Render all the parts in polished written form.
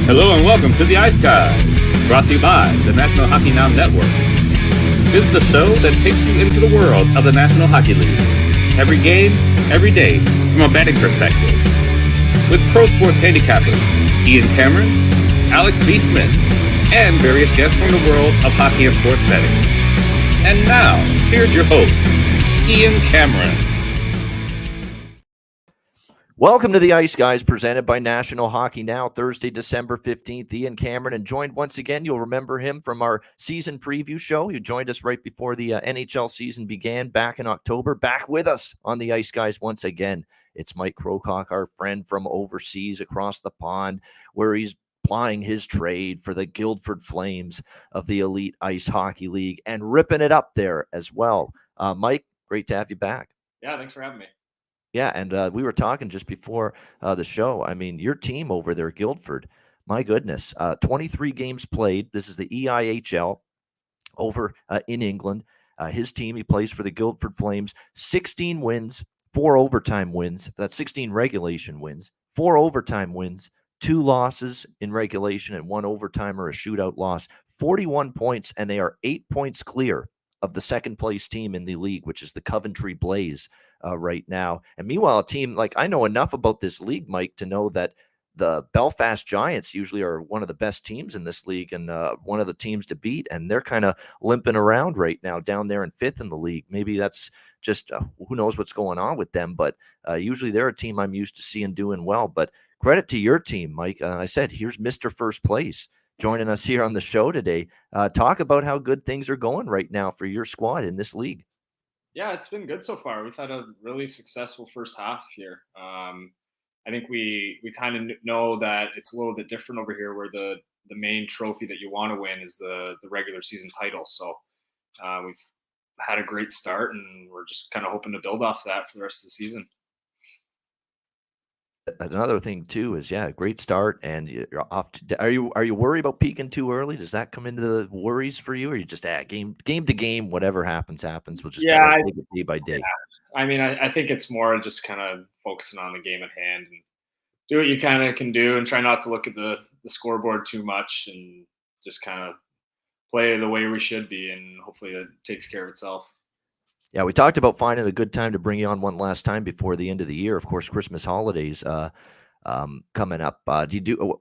Hello and welcome to the Ice Guys, brought to you by the National Hockey Now Network. This is the show that takes you into the world of the National Hockey League. Every game, every day, from a betting perspective. With pro sports handicappers, Ian Cameron, Alex B. Smith, and various guests from the world of hockey and sports betting. And now, here's your host, Ian Cameron. Welcome to the Ice Guys, presented by National Hockey Now, Thursday, December 15th. Ian Cameron, and joined once again, you'll remember him from our season preview show. He joined us right before the NHL season began back in October. Back with us on the Ice Guys once again. It's Mike Krokock, our friend from overseas across the pond, where he's plying his trade for the Guildford Flames of the Elite Ice Hockey League and ripping it up there as well. Mike, great to have you back. Yeah, thanks for having me. Yeah, and we were talking just before the show. I mean, your team over there, Guildford, my goodness, 23 games played. This is the EIHL over in England. His team, he plays for the Guildford Flames, 16 wins, 4 overtime wins. That's 16 regulation wins, 4 overtime wins, 2 losses in regulation, and 1 overtime or a shootout loss. 41 points, and they are 8 points clear of the second place team in the league, which is the Coventry Blaze right now. And meanwhile, a team like, I know enough about this league, Mike, to know that the Belfast Giants usually are one of the best teams in this league and one of the teams to beat. And they're kind of limping around right now down there in 5th in the league. Maybe that's just who knows what's going on with them. But usually they're a team I'm used to seeing doing well. But credit to your team, Mike. I said, here's Mr. First Place joining us here on the show today. Talk about how good things are going right now for your squad in this league. Yeah, it's been good so far. We've had a really successful first half here. I think we kind of know that it's a little bit different over here, where the main trophy that you want to win is the regular season title. So we've had a great start, and we're just kind of hoping to build off that for the rest of the season. Another thing too is, yeah, great start, and you're off. Are you worried about peaking too early? Does that come into the worries for you, or you just game to game, whatever happens? We'll just take it day by day. Yeah. I mean, I think it's more just kind of focusing on the game at hand and do what you kind of can do, and try not to look at the scoreboard too much, and just kind of play the way we should be, and hopefully it takes care of itself. Yeah, we talked about finding a good time to bring you on one last time before the end of the year. Of course, Christmas holidays coming up.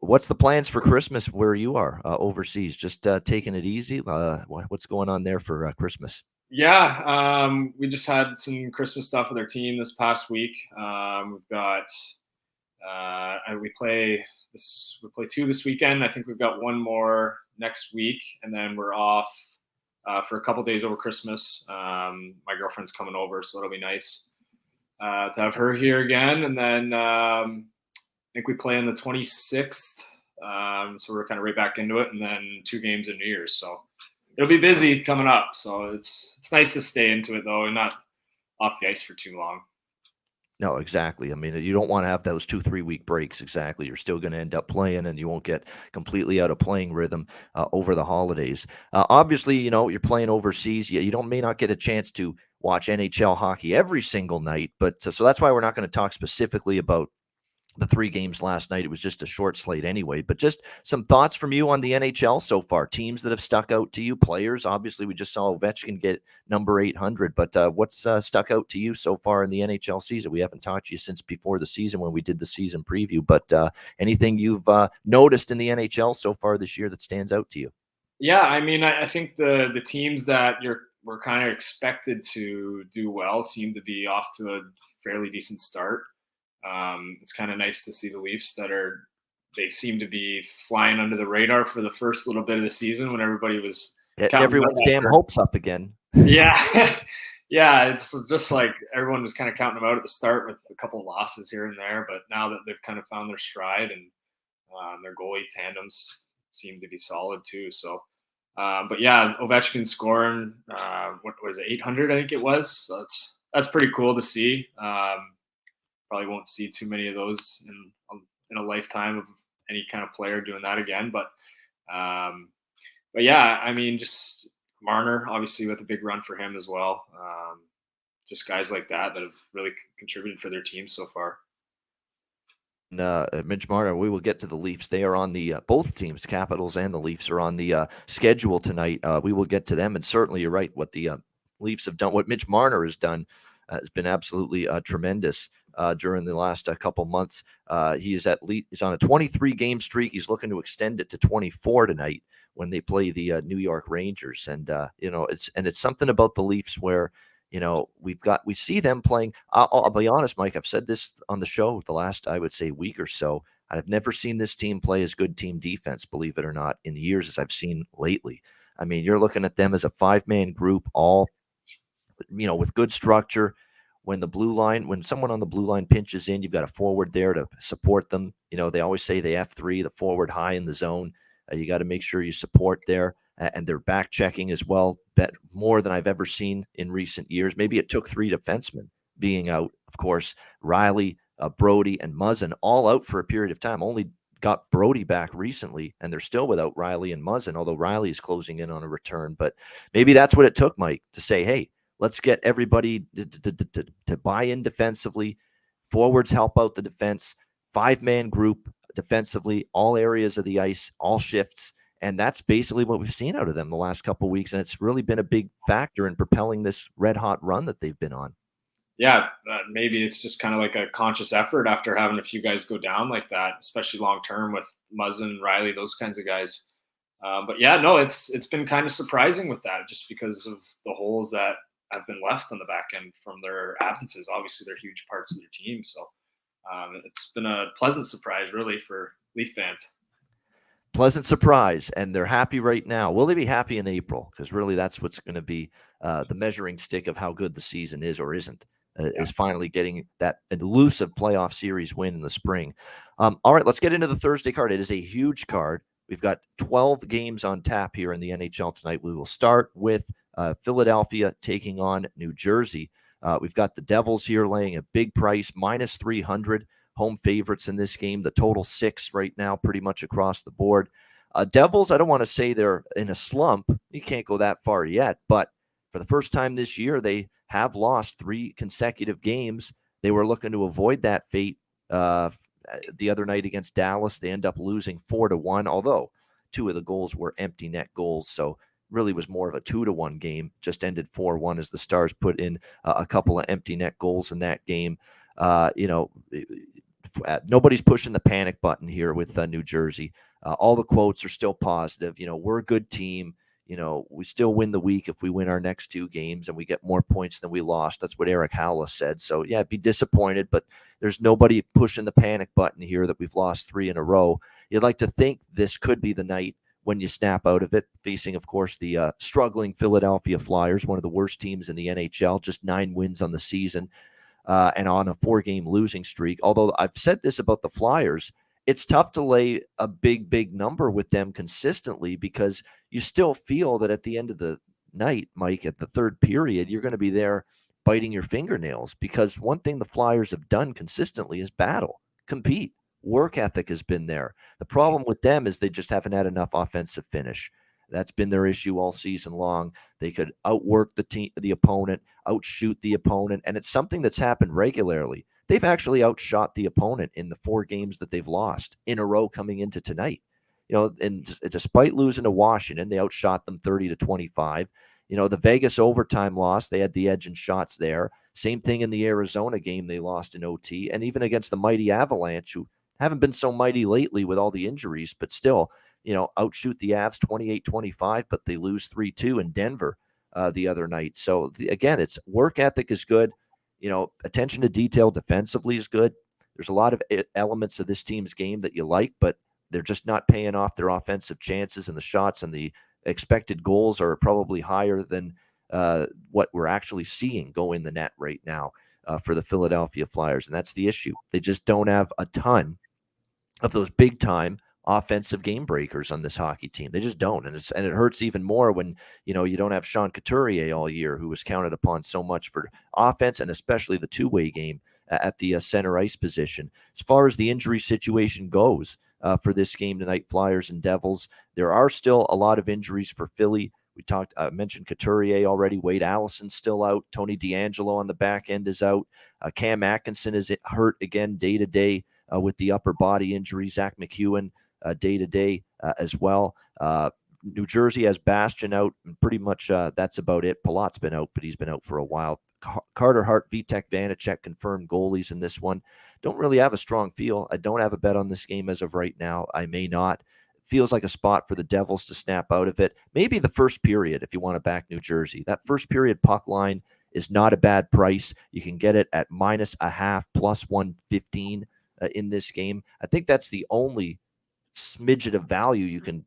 What's the plans for Christmas where you are overseas? Just taking it easy? What's going on there for Christmas? Yeah, we just had some Christmas stuff with our team this past week. We've got we play 2 this weekend. I think we've got 1 more next week, and then we're off for a couple days over Christmas. My girlfriend's coming over, so it'll be nice to have her here again. And then I think we play on the 26th, so we're kind of right back into it. And then 2 games in New Year's, so it'll be busy coming up. So it's nice to stay into it though, and not off the ice for too long. No, exactly. I mean, you don't want to have those 2-3 week breaks. Exactly. You're still going to end up playing, and you won't get completely out of playing rhythm over the holidays. Obviously, you're playing overseas. You may not get a chance to watch NHL hockey every single night, but so that's why we're not going to talk specifically about the 3 games last night. It was just a short slate anyway, but just some thoughts from you on the NHL so far, teams that have stuck out to you, players. Obviously, we just saw Ovechkin get number 800, but what's stuck out to you so far in the NHL season? We haven't talked to you since before the season when we did the season preview, but anything you've noticed in the NHL so far this year that stands out to you? Yeah, I mean, I think the teams that we're kind of expected to do well seem to be off to a fairly decent start. It's kind of nice to see the Leafs they seem to be flying under the radar for the first little bit of the season when everybody was everyone's damn hopes up again. Yeah. Yeah. It's just like everyone was kind of counting them out at the start with a couple of losses here and there, but now that they've kind of found their stride, and their goalie tandems seem to be solid too. So, but yeah, Ovechkin scoring, what was it, 800, I think it was. So that's pretty cool to see. Probably won't see too many of those in a lifetime of any kind of player doing that again. But yeah, I mean, just Marner, obviously, with a big run for him as well. Just guys like that have really contributed for their team so far. Mitch Marner, we will get to the Leafs. They are on the both teams, Capitals and the Leafs, are on the schedule tonight. We will get to them, and certainly you're right. What the Leafs have done, what Mitch Marner has done, has been absolutely tremendous during the last couple months. He's on a 23 game streak. He's looking to extend it to 24 tonight when they play the New York Rangers, and it's something about the Leafs where. We see them playing. I'll be honest, Mike, I've said this on the show the last, I would say, week or so. I've never seen this team play as good team defense, believe it or not, in the years as I've seen lately. I mean, you're looking at them as a 5-man group, all, with good structure. When someone on the blue line pinches in, you've got a forward there to support them. They always say the F3, the forward high in the zone. You got to make sure you support there. And they're back checking as well, more than I've ever seen in recent years. Maybe it took 3 defensemen being out. Of course, Riley, Brody, and Muzzin all out for a period of time. Only got Brody back recently, and they're still without Riley and Muzzin, although Riley is closing in on a return. But maybe that's what it took, Mike, to say, hey, let's get everybody to buy in defensively. Forwards help out the defense. 5-man group defensively, all areas of the ice, all shifts. And that's basically what we've seen out of them the last couple of weeks. And it's really been a big factor in propelling this red-hot run that they've been on. Yeah, maybe it's just kind of like a conscious effort after having a few guys go down like that, especially long-term with Muzzin, Riley, those kinds of guys. But yeah, no, it's been kind of surprising with that just because of the holes that have been left on the back end from their absences. Obviously, they're huge parts of their team. So it's been a pleasant surprise, really, for Leaf fans. Pleasant surprise, and they're happy right now. Will they be happy in April? Because really that's what's going to be the measuring stick of how good the season is or isn't, is finally getting that elusive playoff series win in the spring. All right, let's get into the Thursday card. It is a huge card. We've got 12 games on tap here in the NHL tonight. We will start with Philadelphia taking on New Jersey. We've got the Devils here laying a big price, minus 300. Home favorites in this game. The total 6 right now, pretty much across the board. Devils, I don't want to say they're in a slump. You can't go that far yet. But for the first time this year, they have lost 3 consecutive games. They were looking to avoid that fate the other night against Dallas. They end up losing 4-1, although 2 of the goals were empty net goals. So really was more of a 2-1 game. Just ended 4-1 as the Stars put in a couple of empty net goals in that game. Nobody's pushing the panic button here with New Jersey. All the quotes are still positive. We're a good team. We still win the week if we win our next 2 games and we get more points than we lost. That's what Eric Howlett said. So, yeah, be disappointed, but there's nobody pushing the panic button here that we've lost 3 in a row. You'd like to think this could be the night when you snap out of it, facing, of course, the struggling Philadelphia Flyers, one of the worst teams in the NHL, just 9 wins on the season. And on a 4-game losing streak. Although I've said this about the Flyers, it's tough to lay a big number with them consistently because you still feel that at the end of the night, Mike, at the third period, you're going to be there biting your fingernails because one thing the Flyers have done consistently is battle, compete. Work ethic has been there. The problem with them is they just haven't had enough offensive finish. That's been their issue all season long. They could outwork the opponent, outshoot the opponent, and it's something that's happened regularly. They've actually outshot the opponent in the 4 games that they've lost in a row coming into tonight. And despite losing to Washington, they outshot them 30-25. The Vegas overtime loss, they had the edge in shots there. Same thing in the Arizona game, they lost in OT, and even against the mighty Avalanche, who haven't been so mighty lately with all the injuries, but still, outshoot the Avs 28-25, but they lose 3-2 in Denver the other night. So again, it's work ethic is good. Attention to detail defensively is good. There's a lot of elements of this team's game that you like, but they're just not paying off their offensive chances, and the shots and the expected goals are probably higher than what we're actually seeing go in the net right now for the Philadelphia Flyers. And that's the issue. They just don't have a ton of those big time offensive game breakers on this hockey team. They just don't. And it hurts even more when, you don't have Sean Couturier all year, who was counted upon so much for offense and especially the 2-way game at the center ice position. As far as the injury situation goes for this game tonight, Flyers and Devils, there are still a lot of injuries for Philly. I mentioned Couturier already. Wade Allison's still out. Tony DeAngelo on the back end is out. Cam Atkinson is hurt again day to day. with the upper body injury. Zach McEwen day-to-day as well. New Jersey has Bastian out, and pretty much that's about it. Palat's been out, but he's been out for a while. Carter Hart, Vitek Vanacek confirmed goalies in this one. Don't really have a strong feel. I don't have a bet on this game as of right now. I may not. Feels like a spot for the Devils to snap out of it. Maybe the first period if you want to back New Jersey. That first period puck line is not a bad price. You can get it at -0.5 plus 115 in this game. I think that's the only smidget of value you can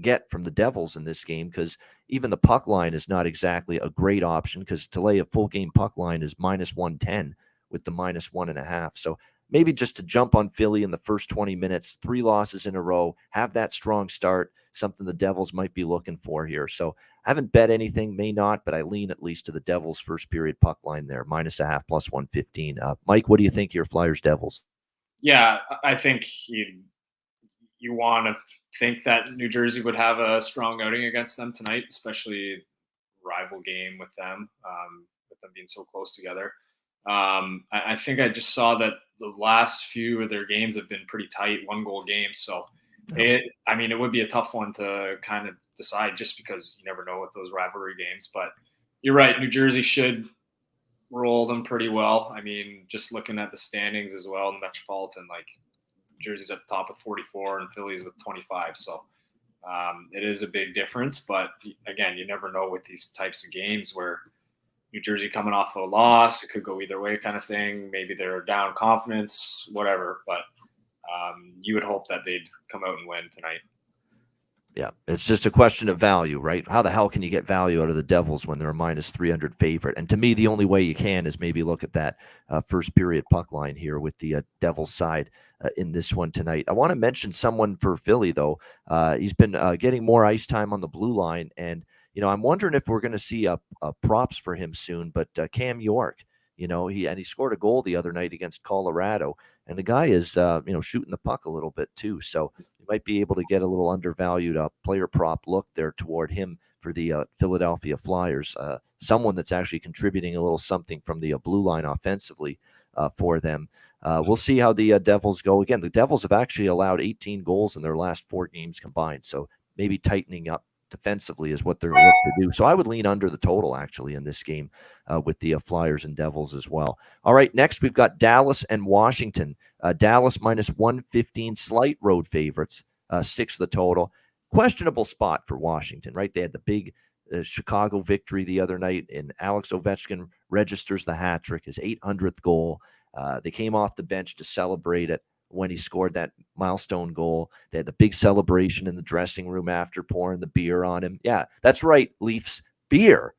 get from the Devils in this game, because even the puck line is not exactly a great option, because to lay a full game puck line is -110 with the -1.5. So maybe just to jump on Philly in the first 20 minutes, 3 losses in a row, have that strong start, something the Devils might be looking for here. So I haven't bet anything, may not, but I lean at least to the Devils first period puck line there, -0.5 plus 115. Mike, what do you think of your Flyers Devils? Yeah, I think you want to think that New Jersey would have a strong outing against them tonight, especially rival game with them being so close together. I think I just saw that the last few of their games have been pretty tight, 1-goal games. So it would be a tough one to kind of decide, just because you never know with those rivalry games. But you're right, New Jersey should roll them pretty well. I mean, just looking at the standings as well in the Metropolitan, like Jersey's at the top with 44 and Philly's with 25. So it is a big difference. But again, you never know with these types of games where New Jersey coming off a loss, it could go either way kind of thing. Maybe they're down confidence, whatever. But you would hope that they'd come out and win tonight. Yeah, it's just a question of value, right? How the hell can you get value out of the Devils when they're a -300 favorite? And to me, the only way you can is maybe look at that first period puck line here with the Devils side in this one tonight. I want to mention someone for Philly, though. He's been getting more ice time on the blue line, and I'm wondering if we're going to see props for him soon. But Cam York, he scored a goal the other night against Colorado, and the guy is shooting the puck a little bit too. So you might be able to get a little undervalued player prop look there toward him for the Philadelphia Flyers. Someone that's actually contributing a little something from the blue line offensively for them. We'll see how the Devils go. Again, the Devils have actually allowed 18 goals in their last 4 games combined. So maybe tightening up defensively is what they're going to look to do. So I would lean under the total actually in this game with the Flyers and Devils as well. All right, next we've got Dallas and Washington. Dallas -115, slight road favorites, 6 the total. Questionable spot for Washington, right? They had the big Chicago victory the other night, and Alex Ovechkin registers the hat trick, his 800th goal. They came off the bench to celebrate it when he scored that milestone goal. They had the big celebration in the dressing room after, pouring the beer on him. Yeah, that's right, Leafs. Beer.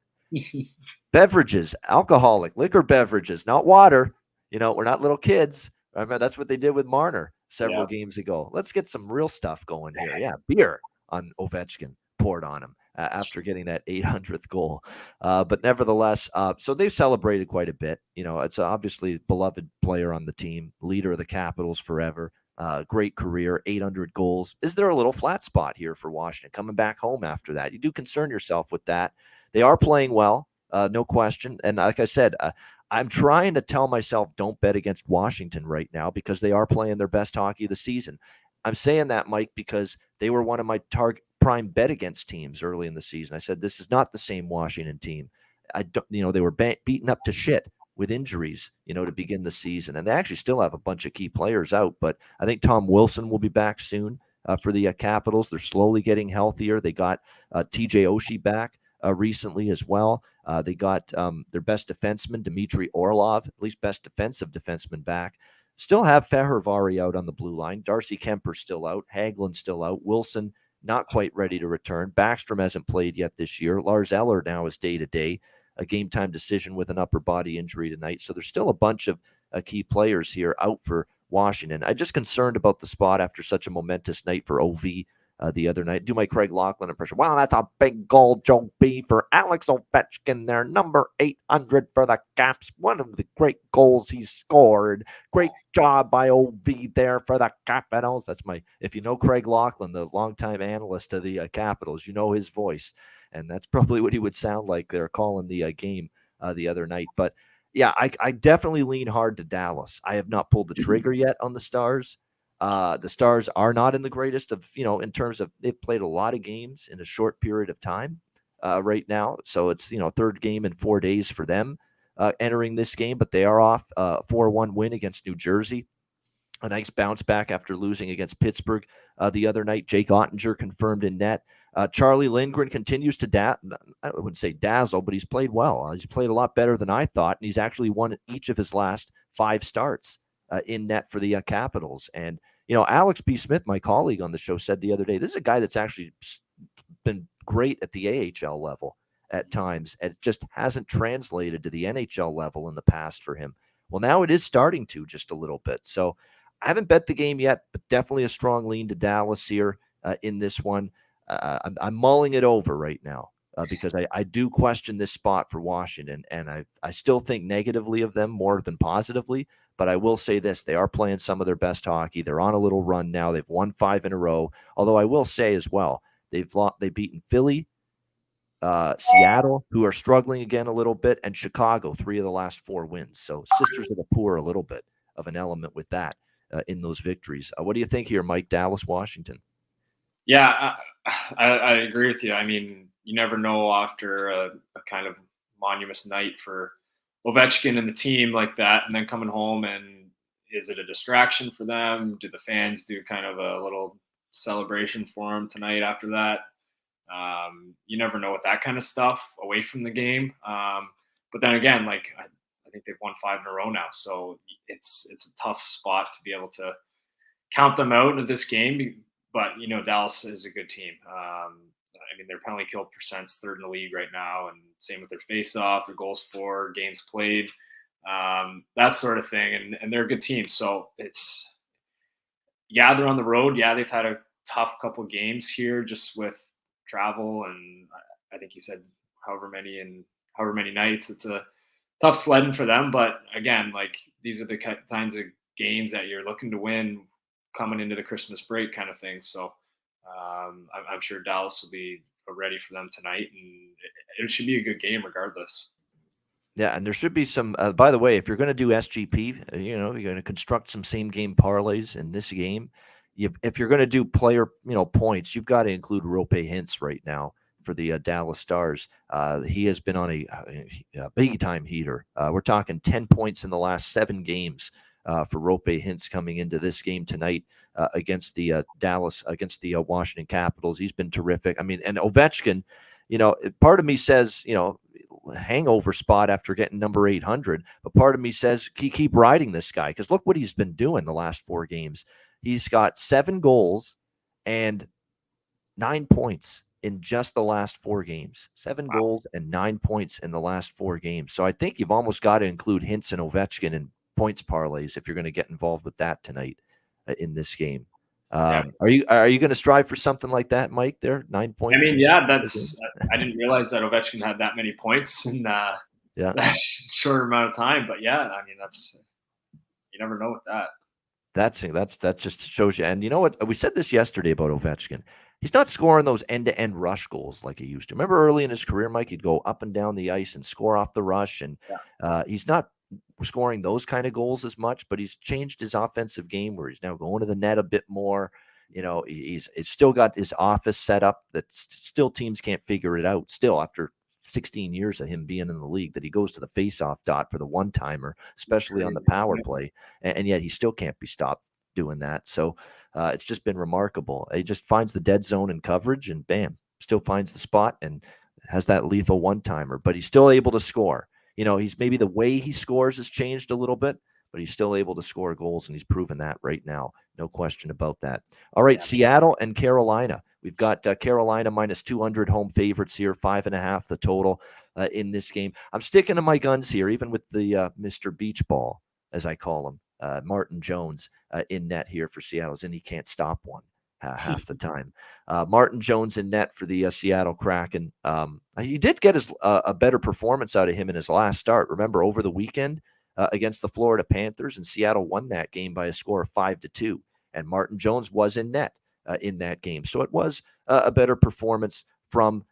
Beverages, alcoholic, liquor beverages, not water. We're not little kids. Remember, that's what they did with Marner several games ago. Let's get some real stuff going here. Yeah, beer on Ovechkin poured on him after getting that 800th goal. But nevertheless, so they've celebrated quite a bit. It's obviously a beloved player on the team, leader of the Capitals forever. Great career, 800 goals. Is there a little flat spot here for Washington coming back home after that? You do concern yourself with that. They are playing well, no question. And like I said, I'm trying to tell myself don't bet against Washington right now because they are playing their best hockey of the season. I'm saying that, Mike, because they were one of my prime bet against teams early in the season. I said, this is not the same Washington team. They were beaten up to shit with injuries, to begin the season. And they actually still have a bunch of key players out, but I think Tom Wilson will be back soon for the Capitals. They're slowly getting healthier. They got TJ Oshie back recently as well. They got their best defenseman, Dmitry Orlov, at least best defensive defenseman back. Still have Fehervari out on the blue line. Darcy Kemper's still out. Hagelin still out. Wilson not quite ready to return. Backstrom hasn't played yet this year. Lars Eller now is day-to-day, a game-time decision with an upper body injury tonight. So there's still a bunch of key players here out for Washington. I'm just concerned about the spot after such a momentous night for OV the other night. Do my Craig Laughlin impression. Wow, that's a big goal, Joe B, for Alex Ovechkin there. Number 800 for the Caps. One of the great goals he scored. Great job by OV there for the Capitals. That's if you know Craig Laughlin, the longtime analyst of the Capitals, you know his voice. And that's probably what he would sound like there calling the game the other night. But Yeah, I definitely lean hard to Dallas. I have not pulled the trigger yet on the Stars. The Stars are not in the greatest of, in terms of they've played a lot of games in a short period of time right now. So it's, third game in 4 days for them entering this game, but they are off 4-1 win against New Jersey. A nice bounce back after losing against Pittsburgh the other night. Jake Ottinger confirmed in net. Charlie Lindgren continues to I wouldn't say dazzle, but he's played well. He's played a lot better than I thought, and he's actually won each of his last 5 starts in net for the Capitals. And, Alex B. Smith, my colleague on the show, said the other day, this is a guy that's actually been great at the AHL level at times, and it just hasn't translated to the NHL level in the past for him. Well, now it is starting to just a little bit. So I haven't bet the game yet, but definitely a strong lean to Dallas here in this one. I'm mulling it over right now because I do question this spot for Washington, and I still think negatively of them more than positively. But I will say this, they are playing some of their best hockey. They're on a little run now. They've won 5 in a row, although I will say as well, they've beaten Philly, Seattle, who are struggling again a little bit, and Chicago, 3 of the last 4 wins. So Sisters of the Poor, a little bit of an element with that in those victories. What do you think here, Mike? Dallas, Washington? Yeah, I agree with you. I mean, you never know after a kind of monumentous night for Ovechkin and the team like that, and then coming home, and is it a distraction for them? Do the fans do kind of a little celebration for him tonight after that? You never know with that kind of stuff away from the game. But then again, like I think they've won 5 in a row now, so it's a tough spot to be able to count them out of this game. But Dallas is a good team. I mean, their penalty kill percent's 3rd in the league right now, and same with their face-off, their goals for, games played, that sort of thing. And they're a good team. So they're on the road. Yeah, they've had a tough couple games here just with travel, and I think you said however many nights. It's a tough sledding for them. But again, like these are the kinds of games that you're looking to win coming into the Christmas break kind of thing. So I'm sure Dallas will be ready for them tonight, and it should be a good game regardless. Yeah, and there should be some, by the way, if you're going to do SGP, you're going to construct some same game parlays in this game. If you're going to do player, points, you've got to include Rope Hintz right now for the Dallas Stars. He has been on a big time heater. We're talking 10 points in the last 7 games for Rope Hintz coming into this game tonight against the Washington Capitals. He's been terrific. I mean, and Ovechkin, part of me says, hangover spot after getting number 800, but part of me says keep riding this guy, because look what he's been doing the last 4 games. He's got 7 goals and 9 points in just the last 4 games. 7 goals and 9 points in the last 4 games. So I think you've almost got to include Hintz and Ovechkin in points parlays if you're going to get involved with that tonight in this game. Are you going to strive for something like that, Mike? There, 9 points. I mean, yeah, I didn't realize that Ovechkin had that many points in that short amount of time. But yeah, I mean, you never know with that. That just shows you. And you know what? We said this yesterday about Ovechkin. He's not scoring those end-to-end rush goals like he used to. Remember early in his career, Mike, he'd go up and down the ice and score off the rush. And he's not scoring those kind of goals as much, but he's changed his offensive game where he's now going to the net a bit more. He's still got his office set up that still teams can't figure it out. Still, after 16 years of him being in the league, that he goes to the face-off dot for the one-timer, especially on the power play, and yet he still can't be stopped doing that. So it's just been remarkable. He just finds the dead zone in coverage, and bam, still finds the spot and has that lethal one-timer, but he's still able to score. He's maybe the way he scores has changed a little bit, but he's still able to score goals, and he's proven that right now. No question about that. All right, Seattle and Carolina. We've got Carolina minus 200 home favorites here, 5.5 the total in this game. I'm sticking to my guns here, even with the Mr. Beach Ball, as I call him, Martin Jones in net here for Seattle, and he can't stop one half the time. Martin Jones in net for the Seattle Kraken. He did get a better performance out of him in his last start. Remember, over the weekend against the Florida Panthers, and Seattle won that game by a score of 5-2. And Martin Jones was in net in that game. So it was a better performance from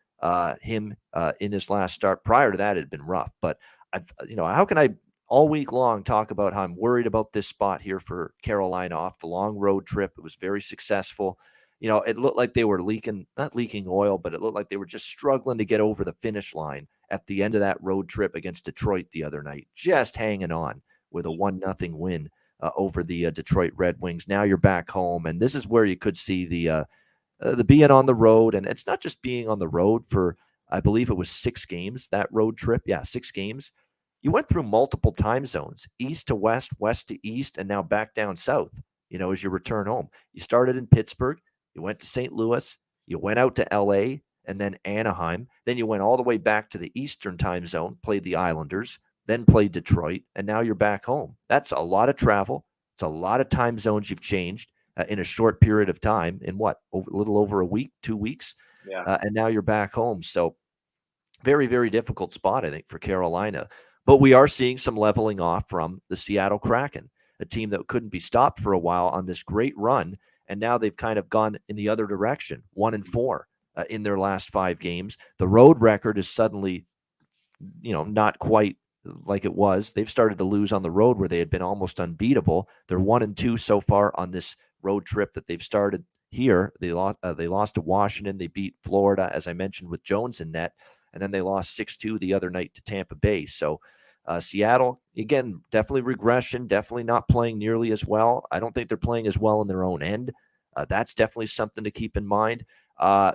him in his last start. Prior to that, it had been rough. But how can I all week long talk about how I'm worried about this spot here for Carolina off the long road trip. It was very successful. It looked like they were not leaking oil, but it looked like they were just struggling to get over the finish line at the end of that road trip against Detroit the other night, just hanging on with a 1-0 win over the Detroit Red Wings. Now you're back home, and this is where you could see the being on the road. And it's not just being on the road for, I believe it was 6 games, that road trip. Yeah, 6 games. You went through multiple time zones, east to west, west to east, and now back down south, as you return home. You started in Pittsburgh, you went to St. Louis, you went out to LA, and then Anaheim. Then you went all the way back to the Eastern time zone, played the Islanders, then played Detroit, and now you're back home. That's a lot of travel. It's a lot of time zones you've changed in a short period of time, in a little over a week, 2 weeks. Yeah. And now you're back home. So very, very difficult spot, I think, for Carolina. But we are seeing some leveling off from the Seattle Kraken, a team that couldn't be stopped for a while on this great run. And now they've kind of gone in the other direction, 1-4 in their last 5 games. The road record is suddenly, not quite like it was. They've started to lose on the road where they had been almost unbeatable. They're 1-2 so far on this road trip that they've started here. They lost to Washington. They beat Florida, as I mentioned, with Jones in net. And then they lost 6-2 the other night to Tampa Bay. So Seattle, again, definitely regression, definitely not playing nearly as well. I don't think they're playing as well in their own end. That's definitely something to keep in mind.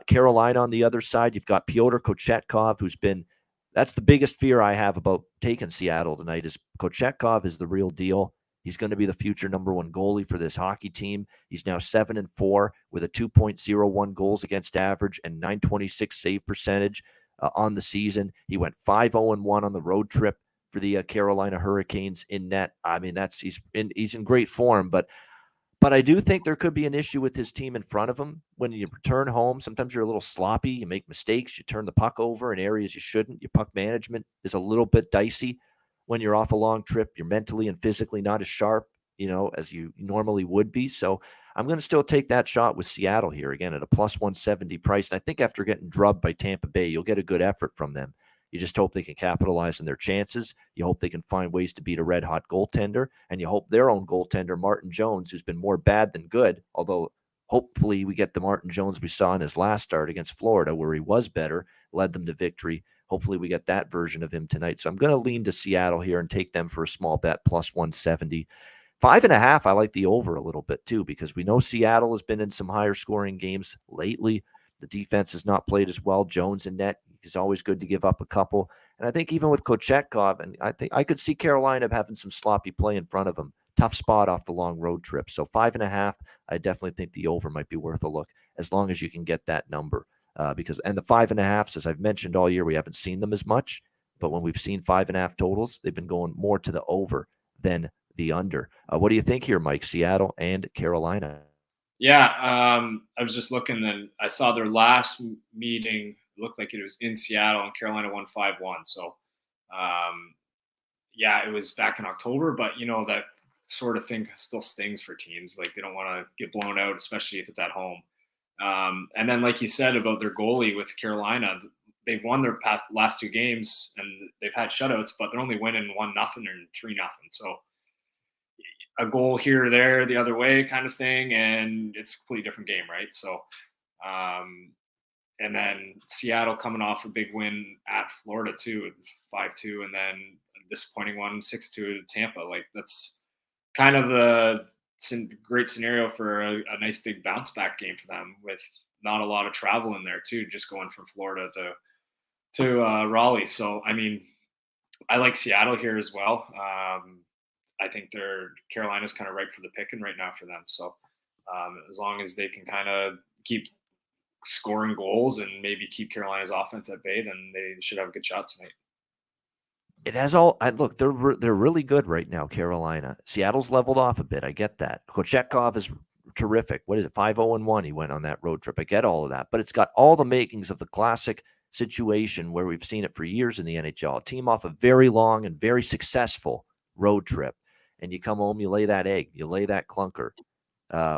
Carolina on the other side, you've got Pyotr Kochetkov, that's the biggest fear I have about taking Seattle tonight, is Kochetkov is the real deal. He's going to be the future number 1 goalie for this hockey team. He's now 7-4 with a 2.01 goals against average and .926 save percentage on the season. He went 5-0-1 on the road trip for the Carolina Hurricanes in net. I mean, he's in great form, but I do think there could be an issue with his team in front of him. When you return home, sometimes you're a little sloppy. You make mistakes. You turn the puck over in areas you shouldn't. Your puck management is a little bit dicey when you're off a long trip. You're mentally and physically not as sharp, as you normally would be. So I'm going to still take that shot with Seattle here, again, at a plus 170 price. And I think after getting drubbed by Tampa Bay, you'll get a good effort from them. You just hope they can capitalize on their chances. You hope they can find ways to beat a red-hot goaltender. And you hope their own goaltender, Martin Jones, who's been more bad than good, although hopefully we get the Martin Jones we saw in his last start against Florida, where he was better, led them to victory. Hopefully we get that version of him tonight. So I'm going to lean to Seattle here and take them for a small bet, plus 170. 5.5, I like the over a little bit too, because we know Seattle has been in some higher scoring games lately. The defense has not played as well. Jones in net is always good to give up a couple. And I think even with Kochetkov, and I think I could see Carolina having some sloppy play in front of them. Tough spot off the long road trip. So 5.5, I definitely think the over might be worth a look, as long as you can get that number. And the 5.5s, as I've mentioned all year, we haven't seen them as much. But when we've seen 5.5 totals, they've been going more to the over than the under. What do you think here, Mike? Seattle and Carolina? Yeah, I was just looking, and I saw their last meeting looked like it was in Seattle, and Carolina won 5-1. So, yeah, it was back in October, but that sort of thing still stings for teams. Like, they don't want to get blown out, especially if it's at home. And then, like you said about their goalie with Carolina, they've won their last 2 games, and they've had shutouts, but they're only winning 1-0 and 3-0. So a goal here or there, the other way kind of thing, and it's a completely different game, right? So, and then Seattle coming off a big win at Florida too, 5-2, and then a disappointing one, 6-2 to Tampa. Like, that's kind of a great scenario for a nice big bounce back game for them, with not a lot of travel in there too, just going from Florida to Raleigh. So, I mean, I like Seattle here as well. I think Carolina's kind of ripe for the picking right now for them. So as long as they can kind of keep scoring goals and maybe keep Carolina's offense at bay, then they should have a good shot tonight. It has all. Look, they're really good right now, Carolina. Seattle's leveled off a bit. I get that. Kochetkov is terrific. What is it? 5-0-1. He went on that road trip. I get all of that, but it's got all the makings of the classic situation where we've seen it for years in the NHL. A team off a very long and very successful road trip, and you come home, you lay that egg, you lay that clunker,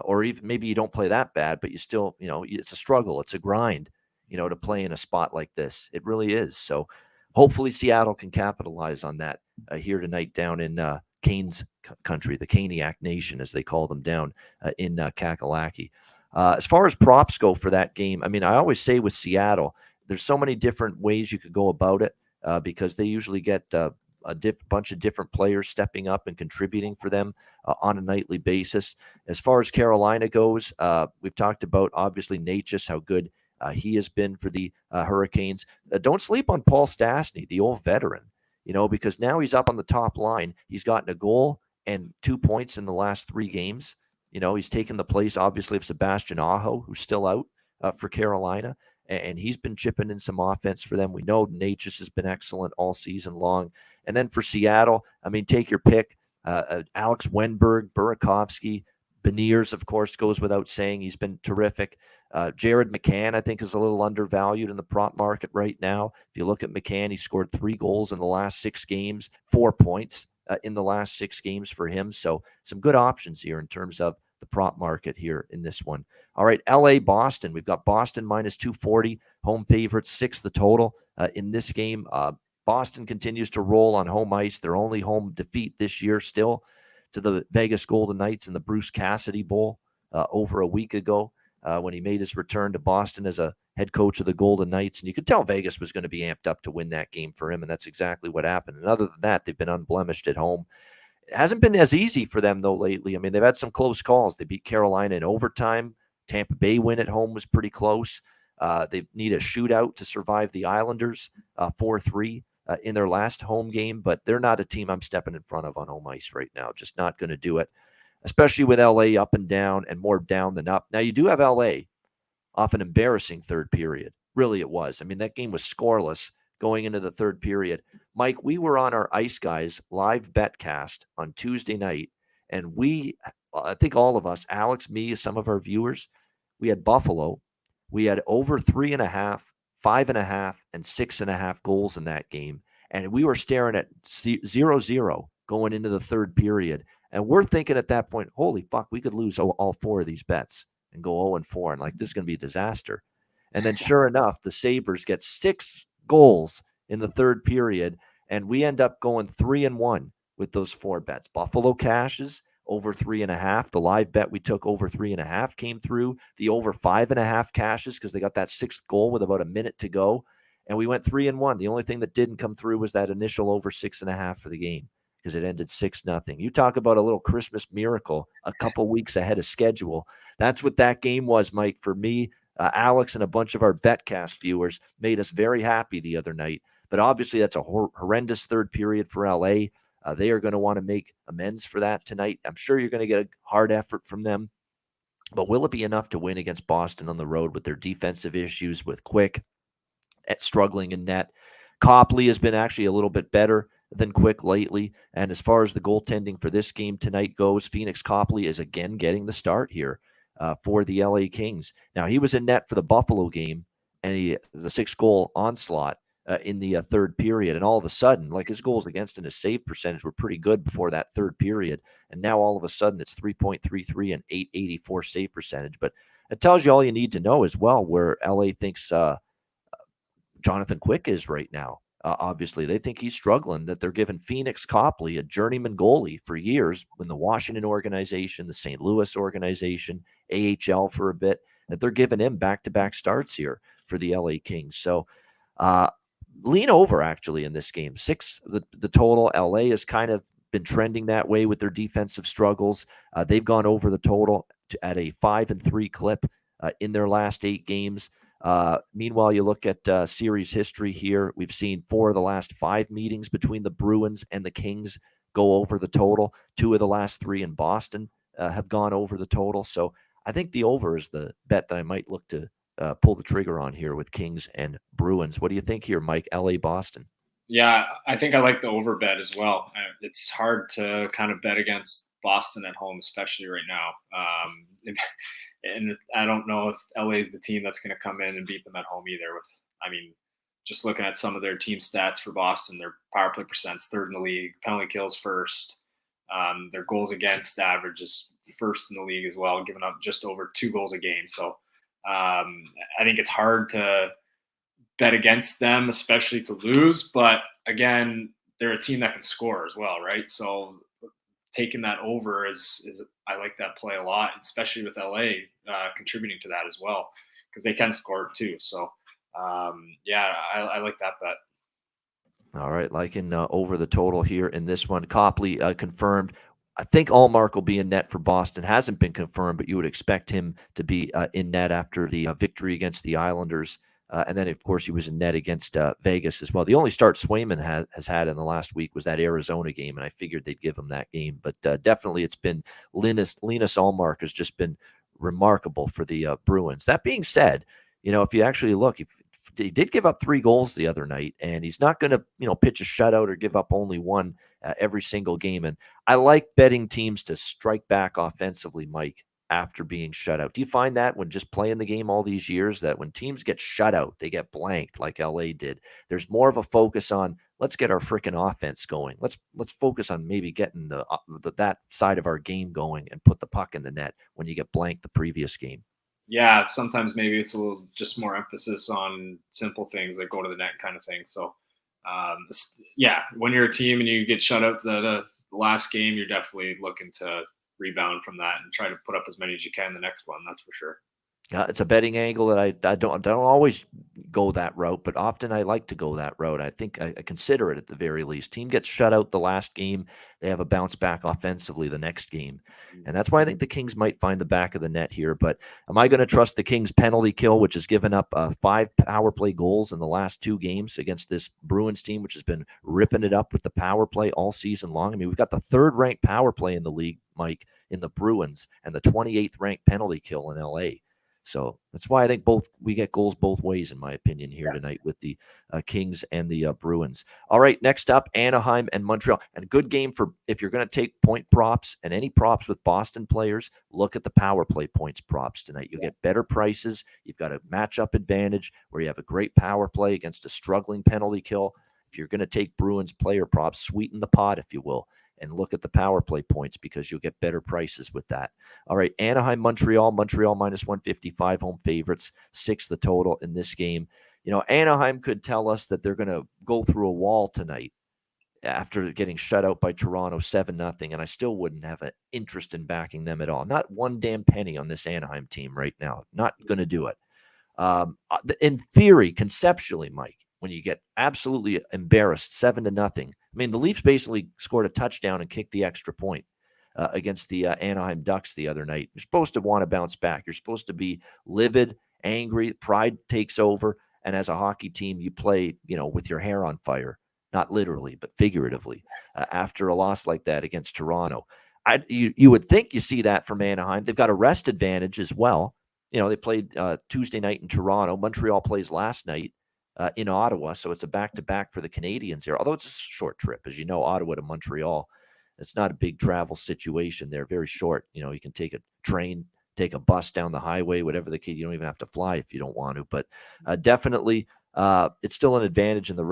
or even maybe you don't play that bad, but you still, it's a struggle, it's a grind, to play in a spot like this. It really is. So hopefully Seattle can capitalize on that here tonight down in Canes country, the Caniac Nation, as they call them down in Kakalaki. As far as props go for that game, I mean, I always say with Seattle, there's so many different ways you could go about it because they usually get bunch of different players stepping up and contributing for them on a nightly basis. As far as Carolina goes, we've talked about, obviously, Natchez, how good he has been for the Hurricanes. Don't sleep on Paul Stastny, the old veteran, because now he's up on the top line. He's gotten a goal and 2 points in the last 3 games. He's taken the place, obviously, of Sebastian Aho, who's still out for Carolina, and he's been chipping in some offense for them. We know Natchez has been excellent all season long. And then for Seattle, I mean, take your pick. Alex Wenberg, Burakovsky, Beniers, of course, goes without saying. He's been terrific. Jared McCann, I think, is a little undervalued in the prop market right now. If you look at McCann, he scored 3 goals in the last 6 games, 4 points in the last 6 games for him. So some good options here in terms of the prop market here in this one. All right, LA, Boston. We've got Boston minus 240, home favorites, 6 the total in this game. Boston continues to roll on home ice. Their only home defeat this year still to the Vegas Golden Knights in the Bruce Cassidy Bowl over a week ago when he made his return to Boston as a head coach of the Golden Knights. And you could tell Vegas was going to be amped up to win that game for him, and that's exactly what happened. And other than that, they've been unblemished at home. It hasn't been as easy for them, though, lately. I mean, they've had some close calls. They beat Carolina in overtime. Tampa Bay win at home was pretty close. They need a shootout to survive the Islanders 4-3. In their last home game, but they're not a team I'm stepping in front of on home ice right now. Just not going to do it, especially with LA up and down and more down than up. Now, you do have LA off an embarrassing third period. Really, it was. I mean, that game was scoreless going into the third period. Mike, we were on our Ice Guys live betcast on Tuesday night, and I think all of us, Alex, me, some of our viewers, we had Buffalo. We had over 3.5, 5.5, and 6.5 goals in that game. And we were staring at 0-0 going into the third period. And we're thinking at that point, holy fuck, we could lose all 4 of these bets and go 0-4. And like, this is going to be a disaster. And then sure enough, the Sabres get 6 goals in the third period. And we end up going 3-1 with those 4 bets. Buffalo cashes over 3.5. The live bet we took over 3.5 came through. The over 5.5 cashes because they got that 6th goal with about a minute to go. And we went 3-1. The only thing that didn't come through was that initial over 6.5 for the game because it ended 6-0. You talk about a little Christmas miracle a couple weeks ahead of schedule. That's what that game was, Mike. For me, Alex and a bunch of our BetCast viewers made us very happy the other night. But obviously, that's a horrendous third period for LA. They are going to want to make amends for that tonight. I'm sure you're going to get a hard effort from them. But will it be enough to win against Boston on the road with their defensive issues, with Quick struggling in net? Copley has been actually a little bit better than Quick lately. And as far as the goaltending for this game tonight goes, Phoenix Copley is again getting the start here for the LA Kings. Now, he was in net for the Buffalo game, and the 6-goal onslaught in the third period. And all of a sudden, like, his goals against and his save percentage were pretty good before that third period. And now all of a sudden it's 3.33 and 884 save percentage. But it tells you all you need to know as well where LA thinks Jonathan Quick is right now. Obviously, they think he's struggling, that they're giving Phoenix Copley, a journeyman goalie for years in the Washington organization, the St. Louis organization, AHL for a bit, that they're giving him back-to-back starts here for the LA Kings. So, lean over actually in this game. 6 the total. LA has kind of been trending that way with their defensive struggles. They've gone over the total at a 5-3 clip in their last 8 games. Meanwhile, you look at series history here. We've seen 4 of the last 5 meetings between the Bruins and the Kings go over the total. 2 of the last 3 in Boston have gone over the total. So I think the over is the bet that I might look to pull the trigger on here with Kings and Bruins. What do you think here, Mike? LA, Boston. Yeah, I think I like the over bet as well. It's hard to kind of bet against Boston at home, especially right now. And I don't know if LA is the team that's going to come in and beat them at home either. Just looking at some of their team stats for Boston, their power play percent's 3rd in the league, penalty kills 1st. Their goals against average is 1st in the league as well, giving up just over 2 goals a game. So I think it's hard to bet against them, especially to lose. But again, they're a team that can score as well, right? So taking that over is I like that play a lot, especially with LA contributing to that as well, because they can score too. So yeah, I like that bet. All right, liking over the total here in this one. Copley confirmed. I think Allmark will be in net for Boston. Hasn't been confirmed, but you would expect him to be in net after the victory against the Islanders. And then, of course, he was in net against Vegas as well. The only start Swayman has had in the last week was that Arizona game, and I figured they'd give him that game. But definitely it's been Linus Allmark has just been remarkable for the Bruins. That being said, if you actually look, he did give up 3 goals the other night, and he's not going to, pitch a shutout or give up only one every single game. And I like betting teams to strike back offensively, Mike, after being shut out. Do you find that when just playing the game all these years, that when teams get shut out, they get blanked like LA did? There's more of a focus on let's get our freaking offense going. Let's focus on maybe getting that side of our game going and put the puck in the net when you get blanked the previous game. Yeah, sometimes maybe it's a little just more emphasis on simple things like go to the net kind of thing. So, yeah, when you're a team and you get shut out the last game, you're definitely looking to rebound from that and try to put up as many as you can the next one. That's for sure. It's a betting angle that I don't always go that route, but often I like to go that route. I think I consider it at the very least. Team gets shut out the last game, they have a bounce back offensively the next game. And that's why I think the Kings might find the back of the net here. But am I going to trust the Kings penalty kill, which has given up 5 power play goals in the last 2 games against this Bruins team, which has been ripping it up with the power play all season long? I mean, we've got the 3rd ranked power play in the league, Mike, in the Bruins, and the 28th ranked penalty kill in LA. So that's why I think we get goals both ways, in my opinion, here tonight with the Kings and the Bruins. All right, next up, Anaheim and Montreal. And a good game for if you're going to take point props and any props with Boston players, look at the power play points props tonight. You'll get better prices. You've got a matchup advantage where you have a great power play against a struggling penalty kill. If you're going to take Bruins player props, sweeten the pot, if you will, and look at the power play points because you'll get better prices with that. All right, Anaheim, Montreal minus 155, home favorites, 6 the total in this game. Anaheim could tell us that they're going to go through a wall tonight after getting shut out by Toronto 7-0, and I still wouldn't have an interest in backing them at all. Not one damn penny on this Anaheim team right now. Not going to do it. In theory, conceptually, Mike, when you get absolutely embarrassed 7-0, I mean, the Leafs basically scored a touchdown and kicked the extra point against the Anaheim Ducks the other night. You're supposed to want to bounce back. You're supposed to be livid, angry. Pride takes over. And as a hockey team, you play, with your hair on fire, not literally, but figuratively, after a loss like that against Toronto. You would think you see that from Anaheim. They've got a rest advantage as well. They played Tuesday night in Toronto. Montreal plays last night in Ottawa, so it's a back-to-back for the Canadians here. Although it's a short trip, as you know, Ottawa to Montreal. It's not a big travel situation. They're very short. You can take a train, take a bus down the highway, whatever the case. You don't even have to fly if you don't want to. But definitely, it's still an advantage in the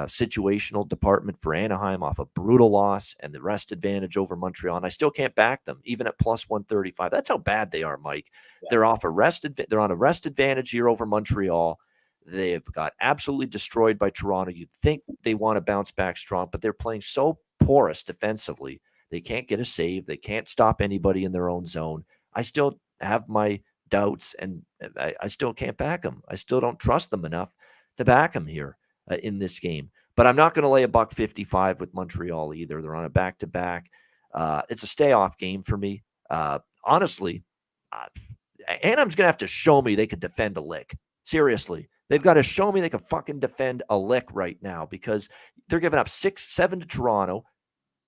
situational department for Anaheim off a brutal loss, and the rest advantage over Montreal. And I still can't back them, even at plus 135. That's how bad they are, Mike. Yeah. They're on a rest advantage here over Montreal. They've got absolutely destroyed by Toronto. You'd think they want to bounce back strong, but they're playing so porous defensively. They can't get a save. They can't stop anybody in their own zone. I still have my doubts, and I still can't back them. I still don't trust them enough to back them here in this game. But I'm not going to lay $1.55 with Montreal either. They're on a back-to-back. It's a stay-off game for me. Honestly, Anaheim's going to have to show me they could defend a lick. Seriously. They've got to show me they can fucking defend a lick right now, because they're giving up 6-7 to Toronto,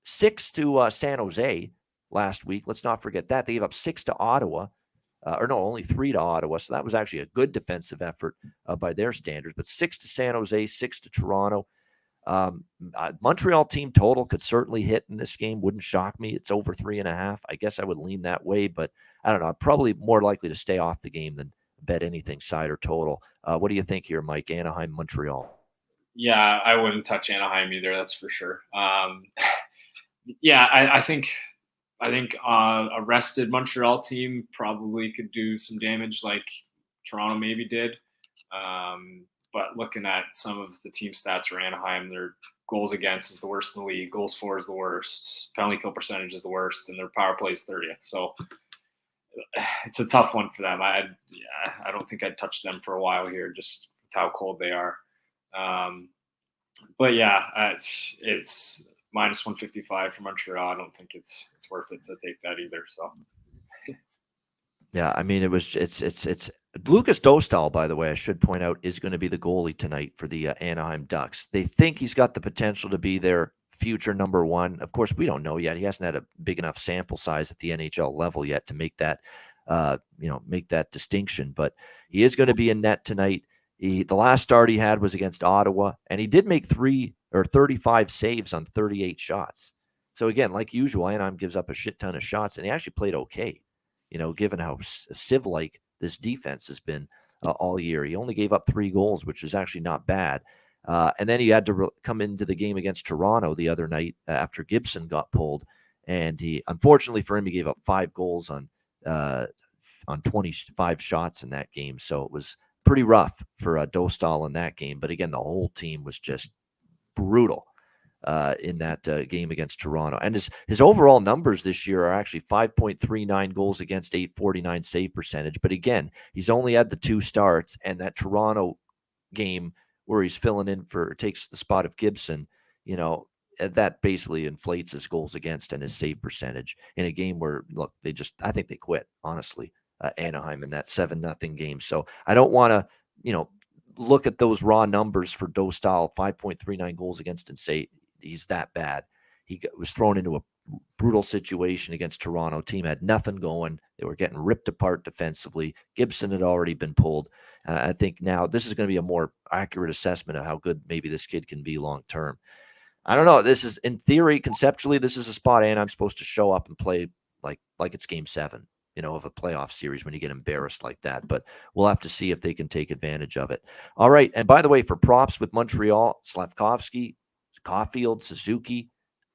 6 to San Jose last week. Let's not forget that. They gave up 6 to Ottawa. Only 3 to Ottawa. So that was actually a good defensive effort by their standards. But 6 to San Jose, 6 to Toronto. Montreal team total could certainly hit in this game. Wouldn't shock me. It's over 3.5. I guess I would lean that way, but I don't know. I'm probably more likely to stay off the game than bet anything side or total. What do you think here, Mike? Anaheim, Montreal. Yeah, I wouldn't touch Anaheim either. That's for sure. Yeah, I think a rested Montreal team probably could do some damage, like Toronto maybe did. But looking at some of the team stats for Anaheim, their goals against is the worst in the league. Goals for is the worst. Penalty kill percentage is the worst, and their power play is 30th. So it's a tough one for them. I don't think I'd touch them for a while here, just with how cold they are. But yeah, it's minus 155 for Montreal. I don't think it's worth it to take that either. So. Yeah, I mean, it's Lucas Dostal, by the way, I should point out, is going to be the goalie tonight for the Anaheim Ducks. They think he's got the potential to be their future number one. Of course, we don't know yet. He hasn't had a big enough sample size at the NHL level yet to make that, make that distinction. But he is going to be in net tonight. The last start he had was against Ottawa, and he did make 35 saves on 38 shots. So again, like usual, Anaheim gives up a shit ton of shots, and he actually played okay. Given how sieve-like this defense has been all year. He only gave up 3 goals, which is actually not bad. And then he had to come into the game against Toronto the other night after Gibson got pulled. And unfortunately for him, he gave up 5 goals on 25 shots in that game. So it was pretty rough for Dostal in that game. But again, the whole team was just brutal in that game against Toronto. And his overall numbers this year are actually 5.39 goals against, 849 save percentage. But again, he's only had the 2 starts, and that Toronto game where he's filling in takes the spot of Gibson, that basically inflates his goals against and his save percentage in a game where, look, I think they quit, honestly, Anaheim in that 7-0 game. So I don't want to, look at those raw numbers for Dostal, 5.39 goals against, and say he's that bad. He was thrown into a brutal situation against Toronto. Team had nothing going. They were getting ripped apart defensively. Gibson had already been pulled. I think now this is going to be a more accurate assessment of how good maybe this kid can be long term. I don't know. This is, in theory, conceptually, this is a spot and I'm supposed to show up and play like it's Game 7, of a playoff series when you get embarrassed like that. But we'll have to see if they can take advantage of it. All right. And by the way, for props with Montreal, Slavkovsky, Caulfield, Suzuki,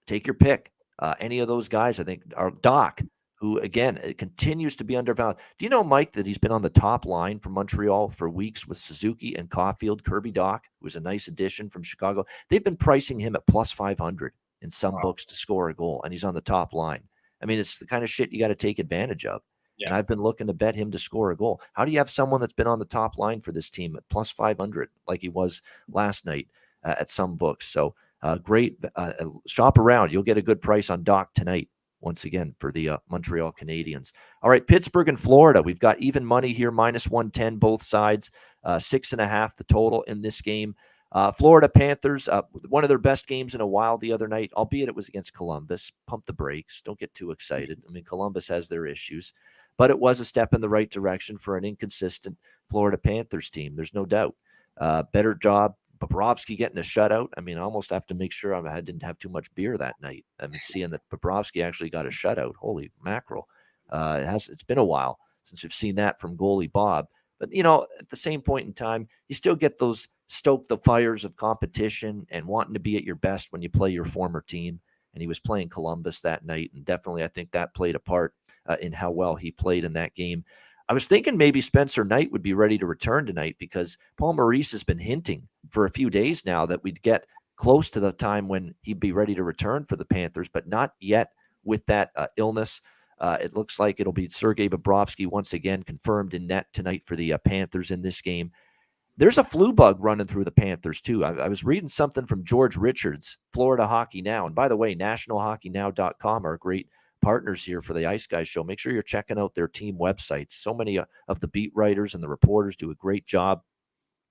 take your pick. Any of those guys, I think, are Doc, who, again, continues to be undervalued. Do you know, Mike, that he's been on the top line for Montreal for weeks with Suzuki and Caulfield? Kirby Doc, who was a nice addition from Chicago. They've been pricing him at plus 500 in some books to score a goal, and he's on the top line. I mean, it's the kind of shit you got to take advantage of. Yeah. And I've been looking to bet him to score a goal. How do you have someone that's been on the top line for this team at plus 500 like he was last night at some books? So, great. Shop around. You'll get a good price on Doc tonight, once again, for the Montreal Canadiens. All right, Pittsburgh and Florida. We've got even money here, minus 110 both sides, 6.5 the total in this game. Florida Panthers, one of their best games in a while the other night, albeit it was against Columbus. Pump the brakes. Don't get too excited. I mean, Columbus has their issues, but it was a step in the right direction for an inconsistent Florida Panthers team. There's no doubt. Better job. Bobrovsky getting a shutout. I mean, I almost have to make sure I didn't have too much beer that night. I mean, seeing that Bobrovsky actually got a shutout. Holy mackerel. It's been a while since we've seen that from goalie Bob. But, at the same point in time, you still get those stoke the fires of competition and wanting to be at your best when you play your former team. And he was playing Columbus that night. And definitely, I think that played a part in how well he played in that game. I was thinking maybe Spencer Knight would be ready to return tonight because Paul Maurice has been hinting for a few days now that we'd get close to the time when he'd be ready to return for the Panthers, but not yet with that illness. It looks like it'll be Sergei Bobrovsky once again confirmed in net tonight for the Panthers in this game. There's a flu bug running through the Panthers, too. I was reading something from George Richards, Florida Hockey Now. And by the way, nationalhockeynow.com are a great partners here for the Ice Guys show. Make sure you're checking out their team websites. So many of the beat writers and the reporters do a great job,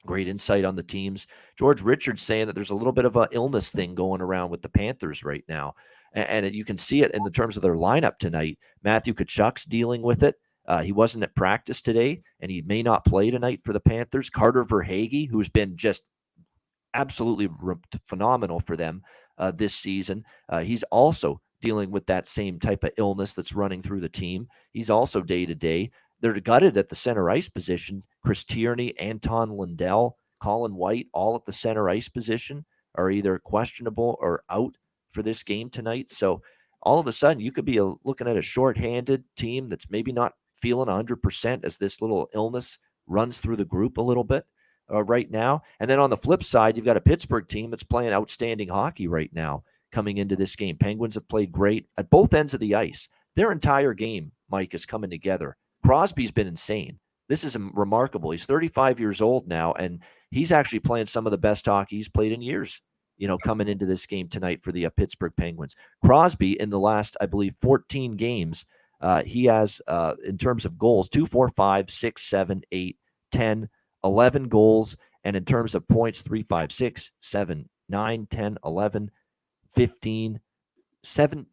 great insight on the teams. George Richards saying that there's a little bit of an illness thing going around with the Panthers right now. And you can see it in the terms of their lineup tonight. Matthew Tkachuk's dealing with it. He wasn't at practice today, and he may not play tonight for the Panthers. Carter Verhaeghe, who's been just absolutely phenomenal for them this season. He's also dealing with that same type of illness that's running through the team. He's also day-to-day. They're gutted at the center ice position. Chris Tierney, Anton Lundell, Colin White, all at the center ice position are either questionable or out for this game tonight. So all of a sudden, you could be looking at a shorthanded team that's maybe not feeling 100% as this little illness runs through the group a little bit. right now. And then on the flip side, you've got a Pittsburgh team that's playing outstanding hockey right now coming into this game. Penguins have played great at both ends of the ice. Their entire game, Mike, is coming together. Crosby's been insane. This is remarkable. He's 35 years old now, and he's actually playing some of the best hockey he's played in years, coming into this game tonight for the Pittsburgh Penguins. Crosby, in the last, I believe, 14 games, he has, in terms of goals, 2, 4, 5, 6, 7, 8, 10, 11 goals. And in terms of points, 3, 5, 6, 7, 9, 10, 11, 15, 7,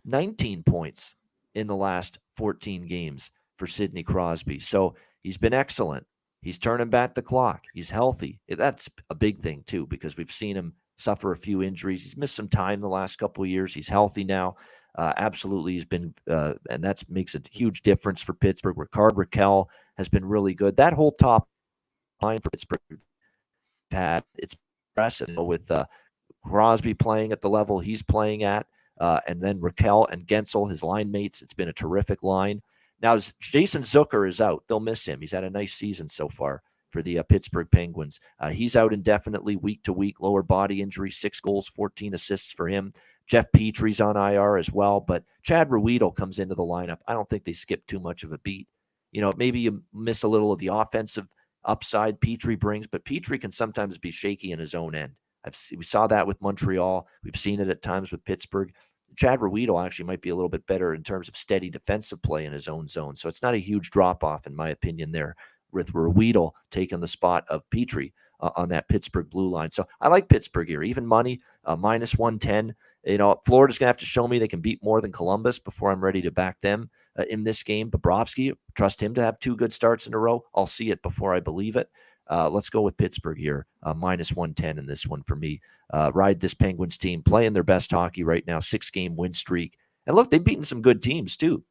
19 points in the last 14 games for Sidney Crosby. So he's been excellent. He's turning back the clock. He's healthy. That's a big thing, too, because we've seen him suffer a few injuries. He's missed some time the last couple of years. He's healthy now. Absolutely, he's been, and that makes a huge difference for Pittsburgh. Rickard Rakell has been really good. That whole top line for Pittsburgh, it's impressive with Crosby playing at the level he's playing at, and then Rakell and Gensel, his line mates. It's been a terrific line. Now, Jason Zucker is out. They'll miss him. He's had a nice season so far for the Pittsburgh Penguins. He's out indefinitely, week to week, lower body injury, 6 goals, 14 assists for him. Jeff Petry's on IR as well, but Chad Ruedel comes into the lineup. I don't think they skip too much of a beat. Maybe you miss a little of the offensive upside Petry brings, but Petry can sometimes be shaky in his own end. We saw that with Montreal. We've seen it at times with Pittsburgh. Chad Ruedel actually might be a little bit better in terms of steady defensive play in his own zone. So it's not a huge drop-off, in my opinion, there with Ruedel taking the spot of Petry on that Pittsburgh blue line. So I like Pittsburgh here. Even money, minus 110. Florida's going to have to show me they can beat more than Columbus before I'm ready to back them in this game. Bobrovsky, trust him to have 2 good starts in a row. I'll see it before I believe it. Let's go with Pittsburgh here, minus 110 in this one for me. Ride this Penguins team, playing their best hockey right now, 6-game win streak. And look, they've beaten some good teams too.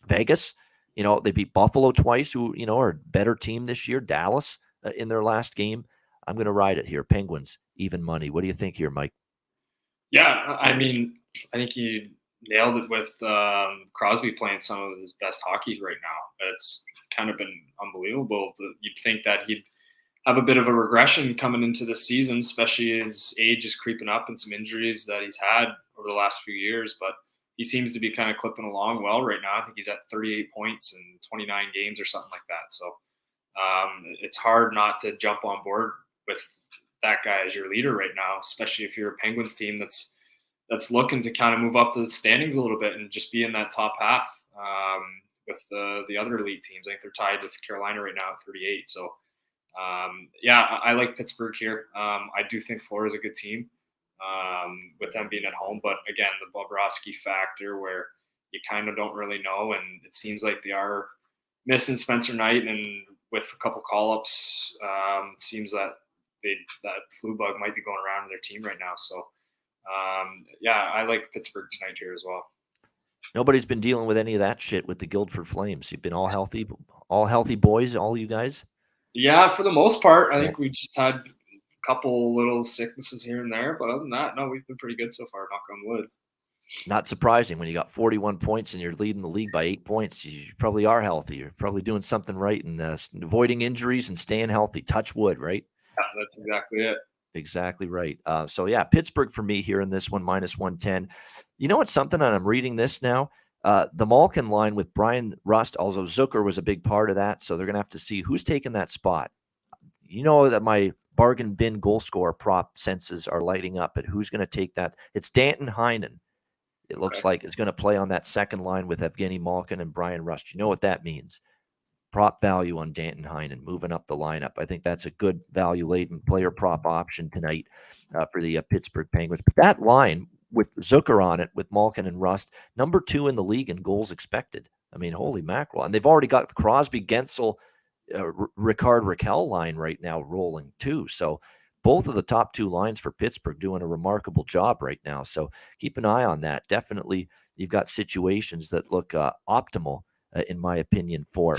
Vegas, they beat Buffalo twice, who, are a better team this year. Dallas in their last game. I'm going to ride it here. Penguins, even money. What do you think here, Mike? Yeah, I think you nailed it with Crosby playing some of his best hockey right now. It's kind of been unbelievable. You'd think that he'd have a bit of a regression coming into the season, especially as age is creeping up and some injuries that he's had over the last few years. But he seems to be kind of clipping along well right now. I think he's at 38 points in 29 games or something like that. So it's hard not to jump on board with that guy as your leader right now, especially if you're a Penguins team that's looking to kind of move up the standings a little bit and just be in that top half with the other elite teams. I think they're tied with Carolina right now at 38. So I like Pittsburgh here. I do think Florida's a good team with them being at home, but again, the Bobrovsky factor where you kind of don't really know, and it seems like they are missing Spencer Knight, and with a couple call-ups, seems that that flu bug might be going around in their team right now. So I like Pittsburgh tonight here as well. Nobody's been dealing with any of that shit with the Guildford Flames. You've been all healthy boys, all you guys? Yeah, for the most part. I think we just had a couple little sicknesses here and there, but other than that, no, we've been pretty good so far, knock on wood. Not surprising when you got 41 points and you're leading the league by 8 points. You probably are healthy. You're probably doing something right and avoiding injuries and staying healthy. Touch wood, right? Yeah, that's exactly it. Exactly right. Pittsburgh for me here in this one, minus 110. You know what's something, and I'm reading this now, the Malkin line with Brian Rust, although Zucker was a big part of that, so they're going to have to see who's taking that spot. You know that my bargain bin goal scorer prop senses are lighting up, and who's going to take that? It's Danton Heinen. It looks like it's going to play on that second line with Evgeny Malkin and Brian Rust. You know what that means? Prop value on Danton Heinen moving up the lineup. I think that's a good value-laden player prop option tonight for the Pittsburgh Penguins. But that line with Zucker on it, with Malkin and Rust, number 2 in the league in goals expected. I mean, holy mackerel. And they've already got the Crosby, Gensel, Rickard Rakell line right now rolling too. So both of the top 2 lines for Pittsburgh doing a remarkable job right now. So keep an eye on that. Definitely you've got situations that look optimal, in my opinion, for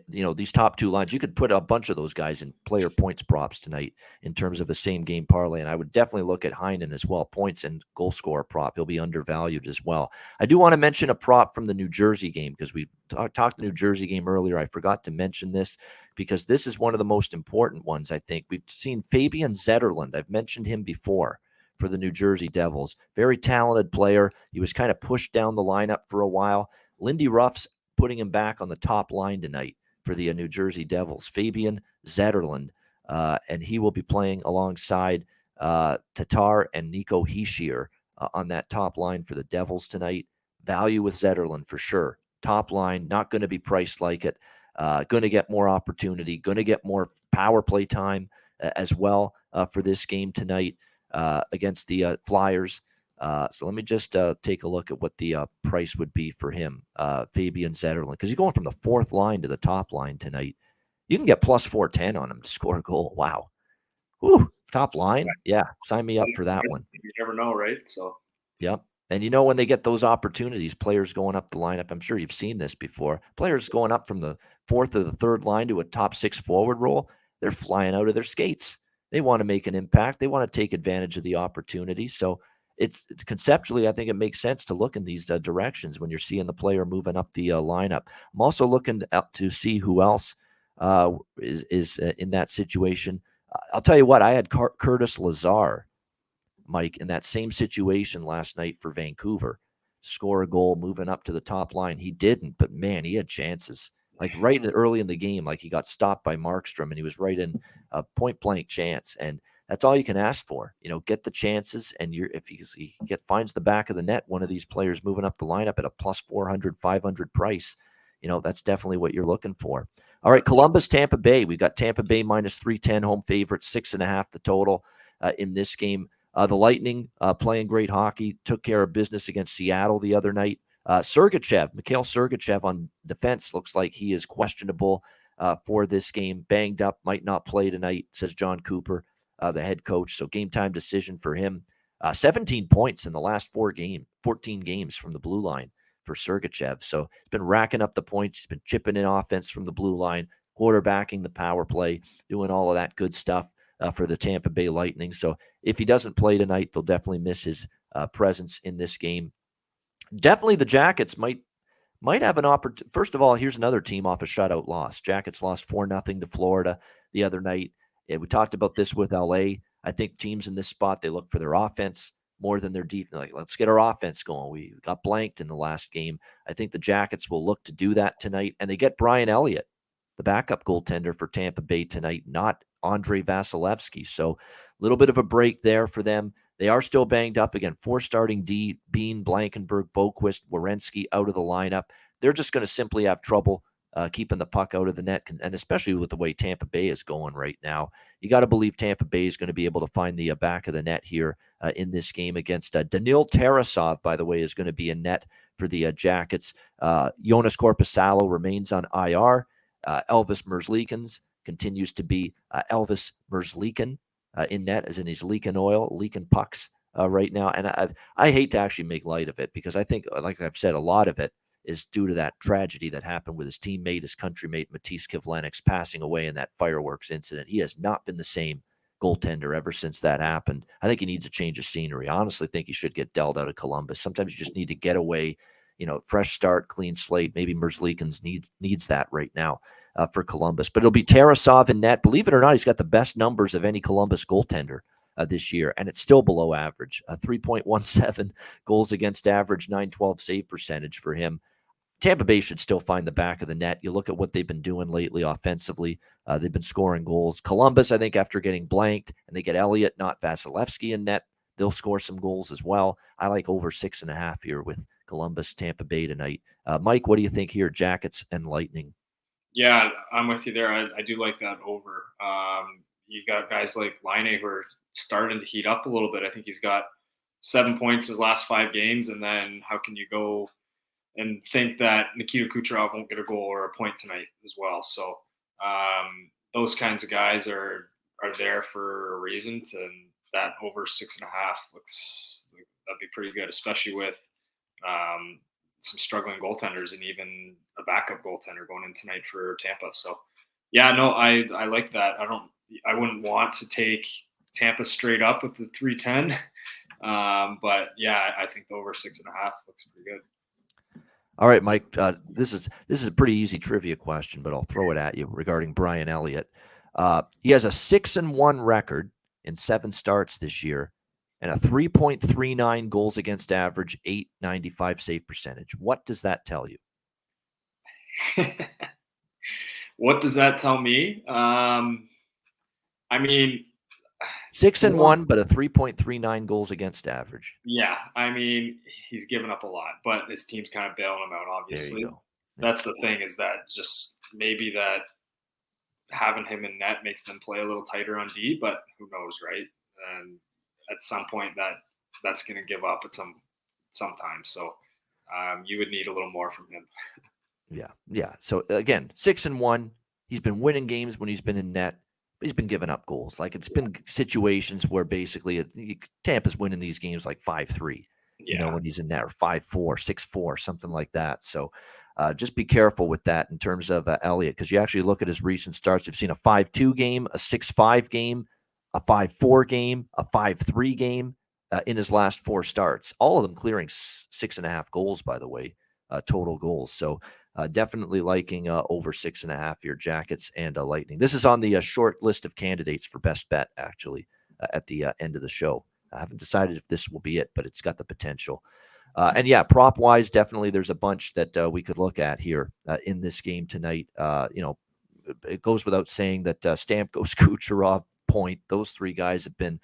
These top two lines, you could put a bunch of those guys in player points props tonight in terms of a same game parlay. And I would definitely look at Heinen as well. Points and goal scorer prop. He'll be undervalued as well. I do want to mention a prop from the New Jersey game because we talked the New Jersey game earlier. I forgot to mention this because this is one of the most important ones, I think. We've seen Fabian Zetterlund. I've mentioned him before for the New Jersey Devils. Very talented player. He was kind of pushed down the lineup for a while. Lindy Ruff's putting him back on the top line tonight for the New Jersey Devils, Fabian Zetterlund, and he will be playing alongside Tatar and Nico Hischier on that top line for the Devils tonight. Value with Zetterlund for sure. Top line, not going to be priced like it. Going to get more opportunity, going to get more power play time as well for this game tonight against the Flyers. So let me just take a look at what the price would be for him, Fabian Zetterlund, because you're going from the fourth line to the top line tonight. You can get plus 410 on him to score a goal. Wow. Whew, top line. Yeah, sign me up for that one. You never know, right? So, yep. And when they get those opportunities, players going up the lineup, I'm sure you've seen this before. Players going up from the fourth or the third line to a top six forward role, they're flying out of their skates. They want to make an impact. They want to take advantage of the opportunity. So it's conceptually, I think it makes sense to look in these directions when you're seeing the player moving up the lineup. I'm also looking up to see who else is in that situation. I'll tell you what, I had Curtis Lazar, Mike, in that same situation last night for Vancouver. Score a goal, moving up to the top line. He didn't, but man, he had chances. Like early in the game, like he got stopped by Markstrom, and he was right in a point blank chance. And that's all you can ask for. Get the chances, and if he finds the back of the net, one of these players moving up the lineup at a plus 400, 500 price, that's definitely what you're looking for. All right, Columbus, Tampa Bay. We've got Tampa Bay minus 310 home favorite, 6.5 the total in this game. The Lightning playing great hockey, took care of business against Seattle the other night. Mikhail Sergachev on defense looks like he is questionable for this game. Banged up, might not play tonight, says John Cooper, the head coach. So game time decision for him. 17 points in the last 14 games from the blue line for Sergachev. So he's been racking up the points. He's been chipping in offense from the blue line, quarterbacking the power play, doing all of that good stuff for the Tampa Bay Lightning. So if he doesn't play tonight, they'll definitely miss his presence in this game. Definitely the Jackets might have an opportunity. First of all, here's another team off a shutout loss. Jackets lost 4-0 to Florida the other night. Yeah, we talked about this with LA. I think teams in this spot, they look for their offense more than their defense. Like, let's get our offense going. We got blanked in the last game. I think the Jackets will look to do that tonight. And they get Brian Elliott, the backup goaltender for Tampa Bay tonight, not Andrei Vasilevsky. So a little bit of a break there for them. They are still banged up. Again, 4 starting D, Bean, Blankenberg, Boquist, Werenski out of the lineup. They're just going to simply have trouble keeping the puck out of the net, and especially with the way Tampa Bay is going right now. You got to believe Tampa Bay is going to be able to find the back of the net here in this game against Danil Tarasov, by the way, is going to be in net for the Jackets. Jonas Korpisalo remains on IR. Elvis Merzlikins continues to be Elvis Merzlikin in net, as in he's leaking oil, leaking pucks right now. And I hate to actually make light of it because I think, like I've said, a lot of it is due to that tragedy that happened with his teammate, his countrymate, Matisse Kivlenieks, passing away in that fireworks incident. He has not been the same goaltender ever since that happened. I think he needs a change of scenery. I honestly think he should get dealt out of Columbus. Sometimes you just need to get away, fresh start, clean slate. Maybe Merzlikins needs that right now for Columbus. But it'll be Tarasov in net. Believe it or not, he's got the best numbers of any Columbus goaltender this year, and it's still below average. 3.17 goals against average, 912 save percentage for him. Tampa Bay should still find the back of the net. You look at what they've been doing lately offensively. They've been scoring goals. Columbus, I think, after getting blanked, and they get Elliott, not Vasilevsky, in net, they'll score some goals as well. I like over 6.5 here with Columbus, Tampa Bay tonight. Mike, what do you think here, Jackets and Lightning? Yeah, I'm with you there. I do like that over. You got guys like Laine who are starting to heat up a little bit. I think he's got 7 points his last 5 games, and then how can you go and think that Nikita Kucherov won't get a goal or a point tonight as well? So those kinds of guys are there for a reason. And that over 6.5 looks like that'd be pretty good, especially with some struggling goaltenders and even a backup goaltender going in tonight for Tampa. So yeah, no, I like that. I wouldn't want to take Tampa straight up with the 310. But yeah, I think the over 6.5 looks pretty good. All right, Mike, this is a pretty easy trivia question, but I'll throw it at you regarding Brian Elliott. He has a 6-1 record in 7 starts this year and a 3.39 goals against average, .895 save percentage. What does that tell you? What does that tell me? I mean, 6-1, but a 3.39 goals against average. Yeah, I mean, he's given up a lot, but his team's kind of bailing him out, obviously. There you go. That's the thing, is that just maybe that having him in net makes them play a little tighter on D, but who knows, right? And at some point that's going to give up at sometime. So you would need a little more from him. Yeah. So again, 6-1. He's been winning games when he's been in net. But he's been giving up goals. Like, it's been situations where basically Tampa's winning these games like 5-3. You know, when he's in net, or 5-4, 6-4, something like that. So just be careful with that in terms of Elliott, because you actually look at his recent starts. You've seen a 5-2 game, a 6-5 game, a 5-4 game, a 5-3 game in his last 4 starts. All of them clearing 6.5 goals, by the way, total goals. So definitely liking over 6.5 here, Jackets and Lightning. This is on the short list of candidates for best bet, actually, at the end of the show. I haven't decided if this will be it, but it's got the potential. And yeah, prop wise, definitely there's a bunch that we could look at here in this game tonight. It goes without saying that Stamkos, Kucherov, Point, those 3 guys have been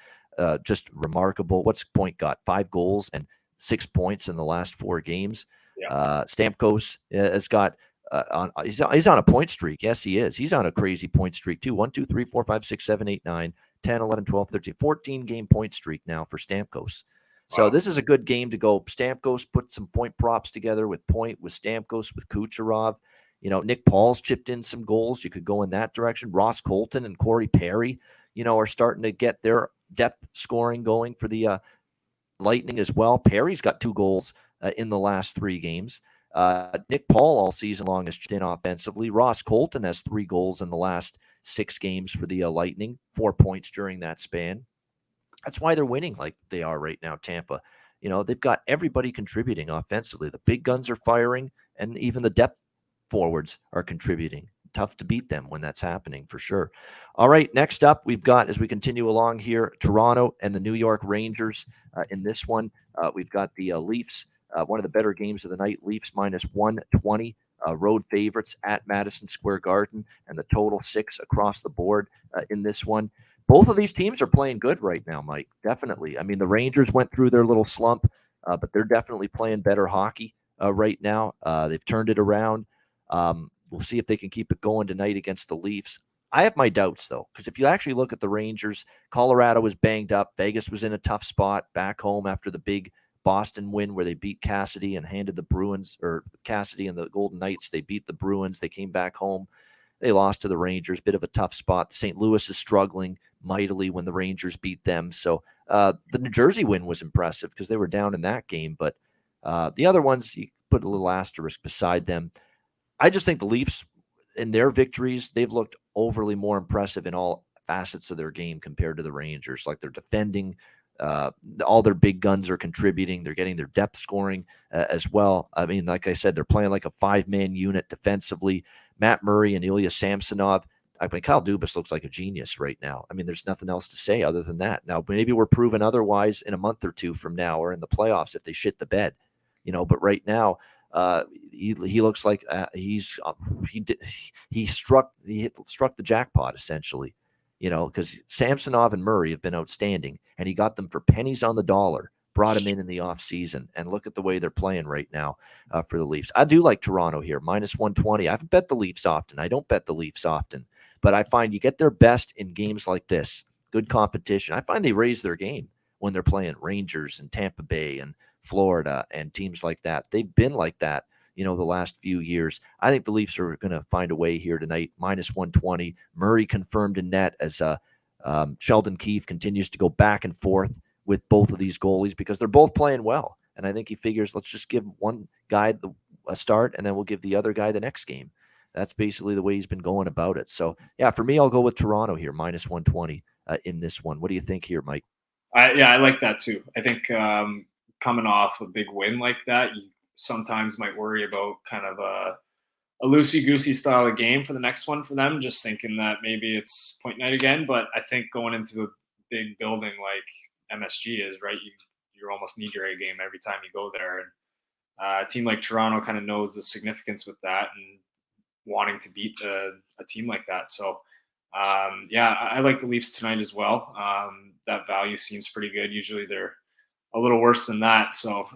just remarkable. What's Point got? 5 goals and 6 points in the last 4 games. Yeah. Stamkos has got he's on a point streak. Yes, he is. He's on a crazy point streak too. 1, 2, 3, 4, 5, 6, 7, 8, 9, 10, 11, 12, 13, 14 game point streak now for Stamkos. So this is a good game to go. Stamkos, put some point props together with Point, with Stamkos, with Kucherov. You know, Nick Paul's chipped in some goals. You could go in that direction. Ross Colton and Corey Perry, are starting to get their depth scoring going for the Lightning as well. Perry's got 2 goals in the last 3 games. Nick Paul all season long has chipped in offensively. Ross Colton has 3 goals in the last 6 games for the Lightning, 4 points during that span. That's why they're winning like they are right now, Tampa. They've got everybody contributing offensively. The big guns are firing, and even the depth forwards are contributing. Tough to beat them when that's happening, for sure. All right, next up, we've got, as we continue along here, Toronto and the New York Rangers. In this one, we've got the Leafs, one of the better games of the night. Leafs minus 120, road favorites at Madison Square Garden, and the total 6 across the board in this one. Both of these teams are playing good right now, Mike. Definitely. I mean, the Rangers went through their little slump, but they're definitely playing better hockey right now. They've turned it around. We'll see if they can keep it going tonight against the Leafs. I have my doubts, though, because if you actually look at the Rangers, Colorado was banged up. Vegas was in a tough spot back home after the big Boston win where they beat Cassidy and handed the Bruins, or Cassidy and the Golden Knights. They beat the Bruins. They came back home. They lost to the Rangers, bit of a tough spot. St. Louis is struggling mightily when the Rangers beat them. So the New Jersey win was impressive because they were down in that game. But the other ones, you put a little asterisk beside them. I just think the Leafs, in their victories, they've looked overly more impressive in all facets of their game compared to the Rangers. Like, they're defending. All their big guns are contributing. They're getting their depth scoring as well. I mean, like I said, they're playing like a 5-man unit defensively. Matt Murray and Ilya Samsonov. I mean, Kyle Dubas looks like a genius right now. I mean, there's nothing else to say other than that. Now, maybe we're proven otherwise in a month or 2 from now, or in the playoffs if they shit the bed, But right now, he looks like he struck the jackpot essentially. Because Samsonov and Murray have been outstanding, and he got them for pennies on the dollar, brought him in the offseason, and look at the way they're playing right now for the Leafs. I do like Toronto here, minus 120. I haven't bet the Leafs often. I don't bet the Leafs often, but I find you get their best in games like this, good competition. I find they raise their game when they're playing Rangers and Tampa Bay and Florida and teams like that. They've been like that, the last few years. I think the Leafs are going to find a way here tonight, minus 120. Murray confirmed in net as Sheldon Keefe continues to go back and forth with both of these goalies because they're both playing well. And I think he figures, let's just give one guy a start, and then we'll give the other guy the next game. That's basically the way he's been going about it. So, yeah, for me, I'll go with Toronto here, minus 120 in this one. What do you think here, Mike? I like that too. I think coming off a big win like that, you sometimes might worry about kind of a loosey-goosey style of game for the next one for them, just thinking that maybe it's point night again. But I think going into a big building like MSG is, right, you almost need your A game every time you go there. And a team like Toronto kind of knows the significance with that and wanting to beat a team like that. So, I like the Leafs tonight as well. That value seems pretty good. Usually they're a little worse than that. So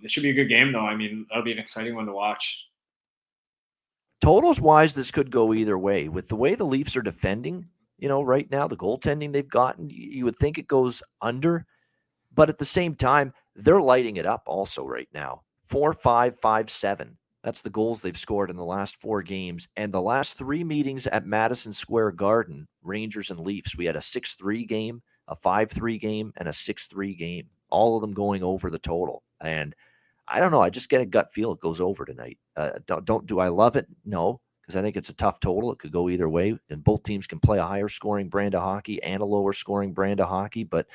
it should be a good game, though. I mean, that'll be an exciting one to watch. Totals wise, this could go either way. With the way the Leafs are defending, right now, the goaltending they've gotten, you would think it goes under. But at the same time, they're lighting it up also right now. 4-5, 5-7. That's the goals they've scored in the last 4 games. And the last 3 meetings at Madison Square Garden, Rangers and Leafs, we had a 6-3 game, a 5-3 game, and a 6-3 game. All of them going over the total. And I don't know. I just get a gut feel it goes over tonight. Do I love it? No, because I think it's a tough total. It could go either way. And both teams can play a higher scoring brand of hockey and a lower scoring brand of hockey. But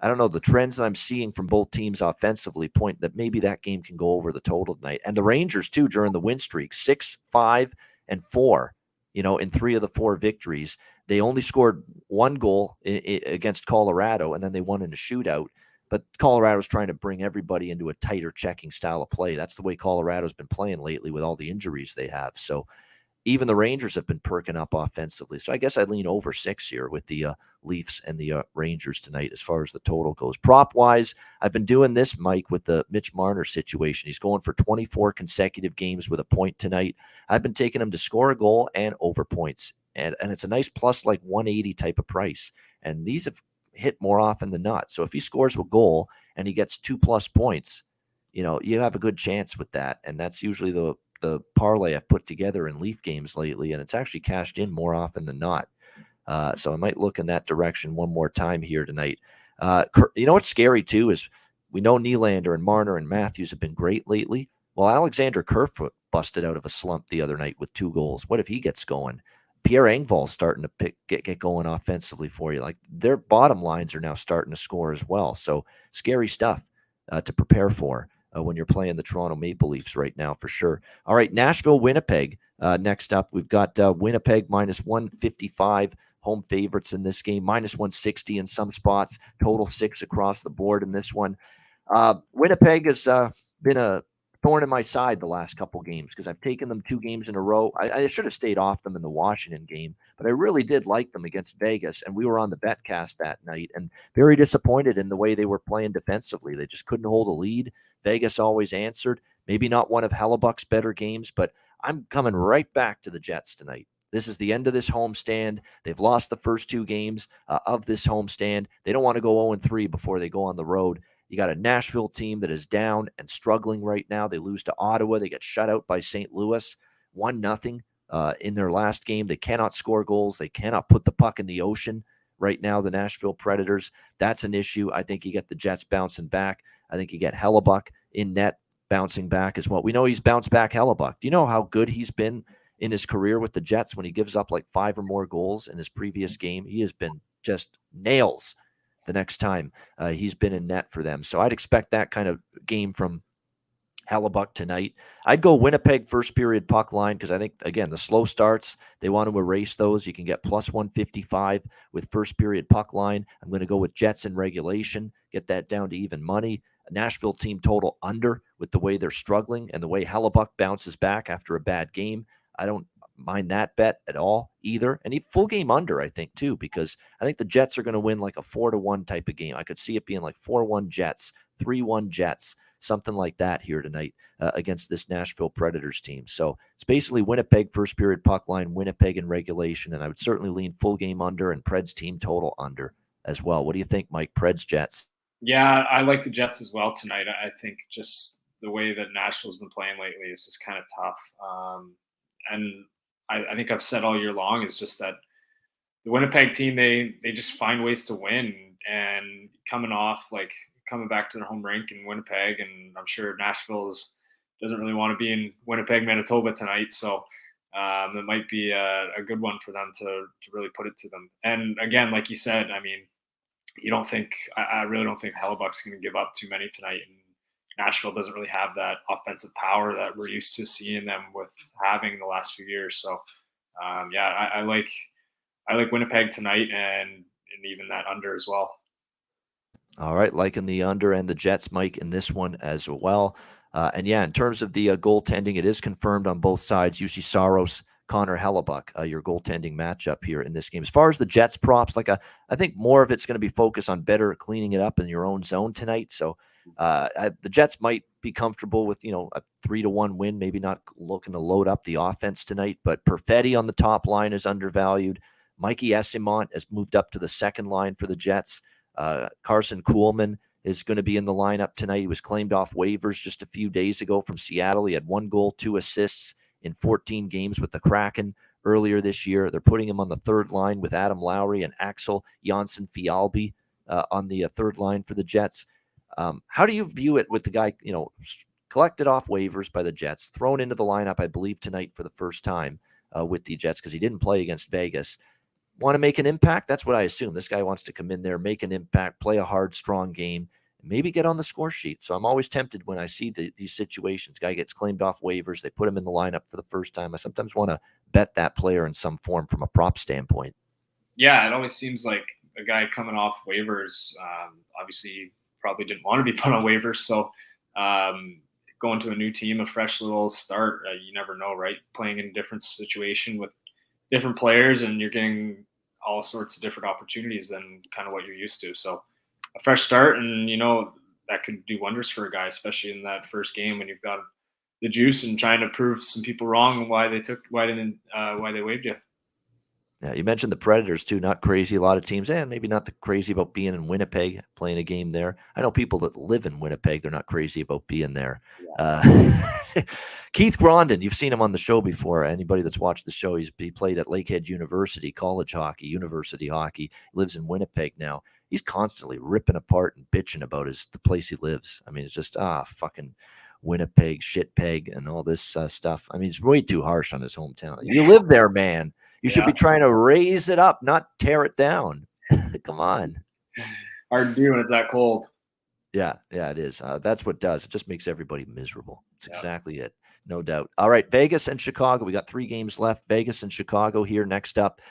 I don't know. The trends that I'm seeing from both teams offensively point that maybe that game can go over the total tonight. And the Rangers, too, during the win streak, 6, 5, and 4, in 3 of the 4 victories. They only scored 1 goal against Colorado, and then they won in a shootout. But Colorado's trying to bring everybody into a tighter checking style of play. That's the way Colorado's been playing lately with all the injuries they have. So even the Rangers have been perking up offensively. So I guess I'd lean over 6 here with the Leafs and the Rangers tonight as far as the total goes. Prop-wise, I've been doing this, Mike, with the Mitch Marner situation. He's going for 24 consecutive games with a point tonight. I've been taking him to score a goal and over points. And it's a nice plus like 180 type of price. And these have hit more often than not. So if he scores a goal and he gets 2+ points, you have a good chance with that. And that's usually the parlay I've put together in Leaf games lately, and it's actually cashed in more often than not. So I might look in that direction one more time here tonight. What's scary, too, is we know Nylander and Marner and Matthews have been great lately. Well, Alexander Kerfoot busted out of a slump the other night with 2 goals. What if he gets going? Pierre Engvall's starting to get going offensively for you. Like, their bottom lines are now starting to score as well. So scary stuff to prepare for when you're playing the Toronto Maple Leafs right now, for sure. All right, Nashville, Winnipeg. Next up, we've got Winnipeg minus 155, home favorites in this game, minus 160 in some spots, total 6 across the board in this one. Winnipeg has been a thorn in my side the last couple games because I've taken them 2 games in a row. I should have stayed off them in the Washington game, but I really did like them against Vegas, and we were on the betcast that night, and very disappointed in the way they were playing defensively. They just couldn't hold a lead. Vegas always answered. Maybe not one of Hellebuck's better games, but I'm coming right back to the Jets tonight. This is the end of this homestand. They've lost the first 2 games of this homestand. They don't want to go 0-3 before they go on the road. You got a Nashville team that is down and struggling right now. They lose to Ottawa. They get shut out by St. Louis, 1-0 in their last game. They cannot score goals. They cannot put the puck in the ocean right now, the Nashville Predators. That's an issue. I think you get the Jets bouncing back. I think you get Hellebuck in net bouncing back as well. We know he's bounced back Hellebuck. Do you know how good he's been in his career with the Jets when he gives up like 5 or more goals in his previous game? He has been just nails the next time he's been in net for them. So I'd expect that kind of game from Hellebuck tonight. I'd go Winnipeg first period puck line because I think, again, the slow starts, they want to erase those. You can get plus 155 with first period puck line. I'm going to go with Jets in regulation, get that down to even money. A Nashville team total under with the way they're struggling and the way Hellebuck bounces back after a bad game. I don't mind that bet at all either. And full game under, I think, too, because I think the Jets are going to win like a 4-1 type of game. I could see it being like 4-1 Jets, 3-1 Jets, something like that here tonight against this Nashville Predators team. So it's basically Winnipeg first period puck line, Winnipeg in regulation, and I would certainly lean full game under and Preds team total under as well. What do you think, Mike? Preds, Jets? Yeah, I like the Jets as well tonight. I think just the way that Nashville's been playing lately is just kind of tough. And I think I've said all year long is just that the Winnipeg team, they just find ways to win. And coming off like a coming back to their home rink in Winnipeg, and I'm sure Nashville doesn't really want to be in Winnipeg, Manitoba tonight. So it might be a good one for them to really put it to them. And again, like you said, I mean, I really don't think Hellebuck's going to give up too many tonight. And Nashville doesn't really have that offensive power that we're used to seeing them with having the last few years. So I like Winnipeg tonight and even that under as well. All right, liking the under and the Jets, Mike, in this one as well. And yeah, in terms of the goaltending, it is confirmed on both sides. UC Saros, Connor Hellebuck, your goaltending matchup here in this game. As far as the Jets props, I think more of it's going to be focused on better cleaning it up in your own zone tonight. So the Jets might be comfortable with, a 3-1 win, maybe not looking to load up the offense tonight, but Perfetti on the top line is undervalued. Mikey Esimont has moved up to the second line for the Jets. Carson Kuhlman is going to be in the lineup tonight. He was claimed off waivers just a few days ago from Seattle. He had 1 goal, 2 assists in 14 games with the Kraken earlier this year. They're putting him on the third line with Adam Lowry and Axel Janssen-Fialbi on the third line for the Jets. How do you view it with the guy, collected off waivers by the Jets, thrown into the lineup, I believe, tonight for the first time with the Jets because he didn't play against Vegas? Want to make an impact? That's what I assume. This guy wants to come in there, make an impact, play a hard, strong game, and maybe get on the score sheet. So I'm always tempted when I see these situations. Guy gets claimed off waivers. They put him in the lineup for the first time. I sometimes want to bet that player in some form from a prop standpoint. Yeah, it always seems like a guy coming off waivers, obviously probably didn't want to be put on waivers. So going to a new team, a fresh little start, you never know, right? Playing in a different situation with different players, and you're getting all sorts of different opportunities than kind of what you're used to. So a fresh start, and that could do wonders for a guy, especially in that first game when you've got the juice and trying to prove some people wrong and why they waived you. Yeah, you mentioned the Predators too. Not crazy. A lot of teams, and maybe not crazy about being in Winnipeg, playing a game there. I know people that live in Winnipeg; they're not crazy about being there. Keith Grondin, you've seen him on the show before. Anybody that's watched the show, he played at Lakehead University, college hockey, university hockey. He lives in Winnipeg now. He's constantly ripping apart and bitching about the place he lives. I mean, it's just fucking Winnipeg, shitpeg, and all this stuff. I mean, it's way too harsh on his hometown. You live there, man. You should be trying to raise it up, not tear it down. Come on. Hard to do when it's that cold. Yeah, it is. That's what does. It just makes everybody miserable. It's exactly it. No doubt. All right, Vegas and Chicago. We got 3 games left. Vegas and Chicago here next up.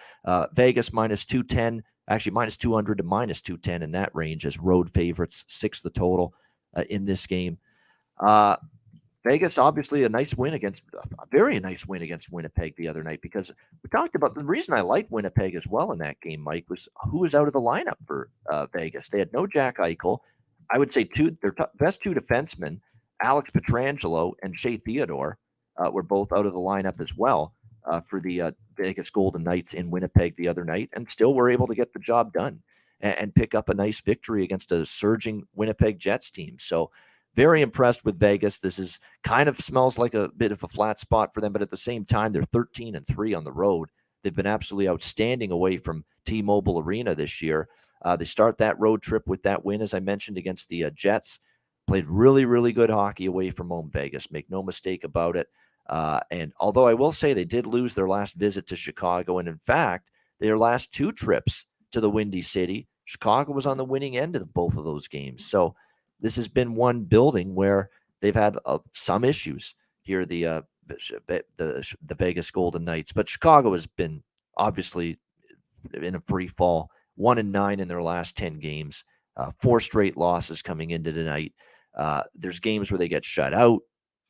Vegas minus 210, actually minus 200 to minus 210 in that range as road favorites. 6 the total in this game. Vegas, obviously, a very nice win against Winnipeg the other night, because we talked about the reason I liked Winnipeg as well in that game, Mike, was who was out of the lineup for Vegas. They had no Jack Eichel. I would say their best 2 defensemen, Alex Pietrangelo and Shea Theodore, were both out of the lineup as well for the Vegas Golden Knights in Winnipeg the other night, and still were able to get the job done and pick up a nice victory against a surging Winnipeg Jets team. So very impressed with Vegas. This is kind of smells like a bit of a flat spot for them, but at the same time, they're 13-3 on the road. They've been absolutely outstanding away from T-Mobile Arena this year. They start that road trip with that win, as I mentioned, against the Jets. Played really, really good hockey away from home, Vegas. Make no mistake about it. And although I will say they did lose their last visit to Chicago, and in fact, their last 2 trips to the Windy City, Chicago was on the winning end of both of those games. So this has been one building where they've had some issues here, the Vegas Golden Knights. But Chicago has been obviously in a free fall, 1-9 in their last 10 games, 4 straight losses coming into tonight. There's games where they get shut out,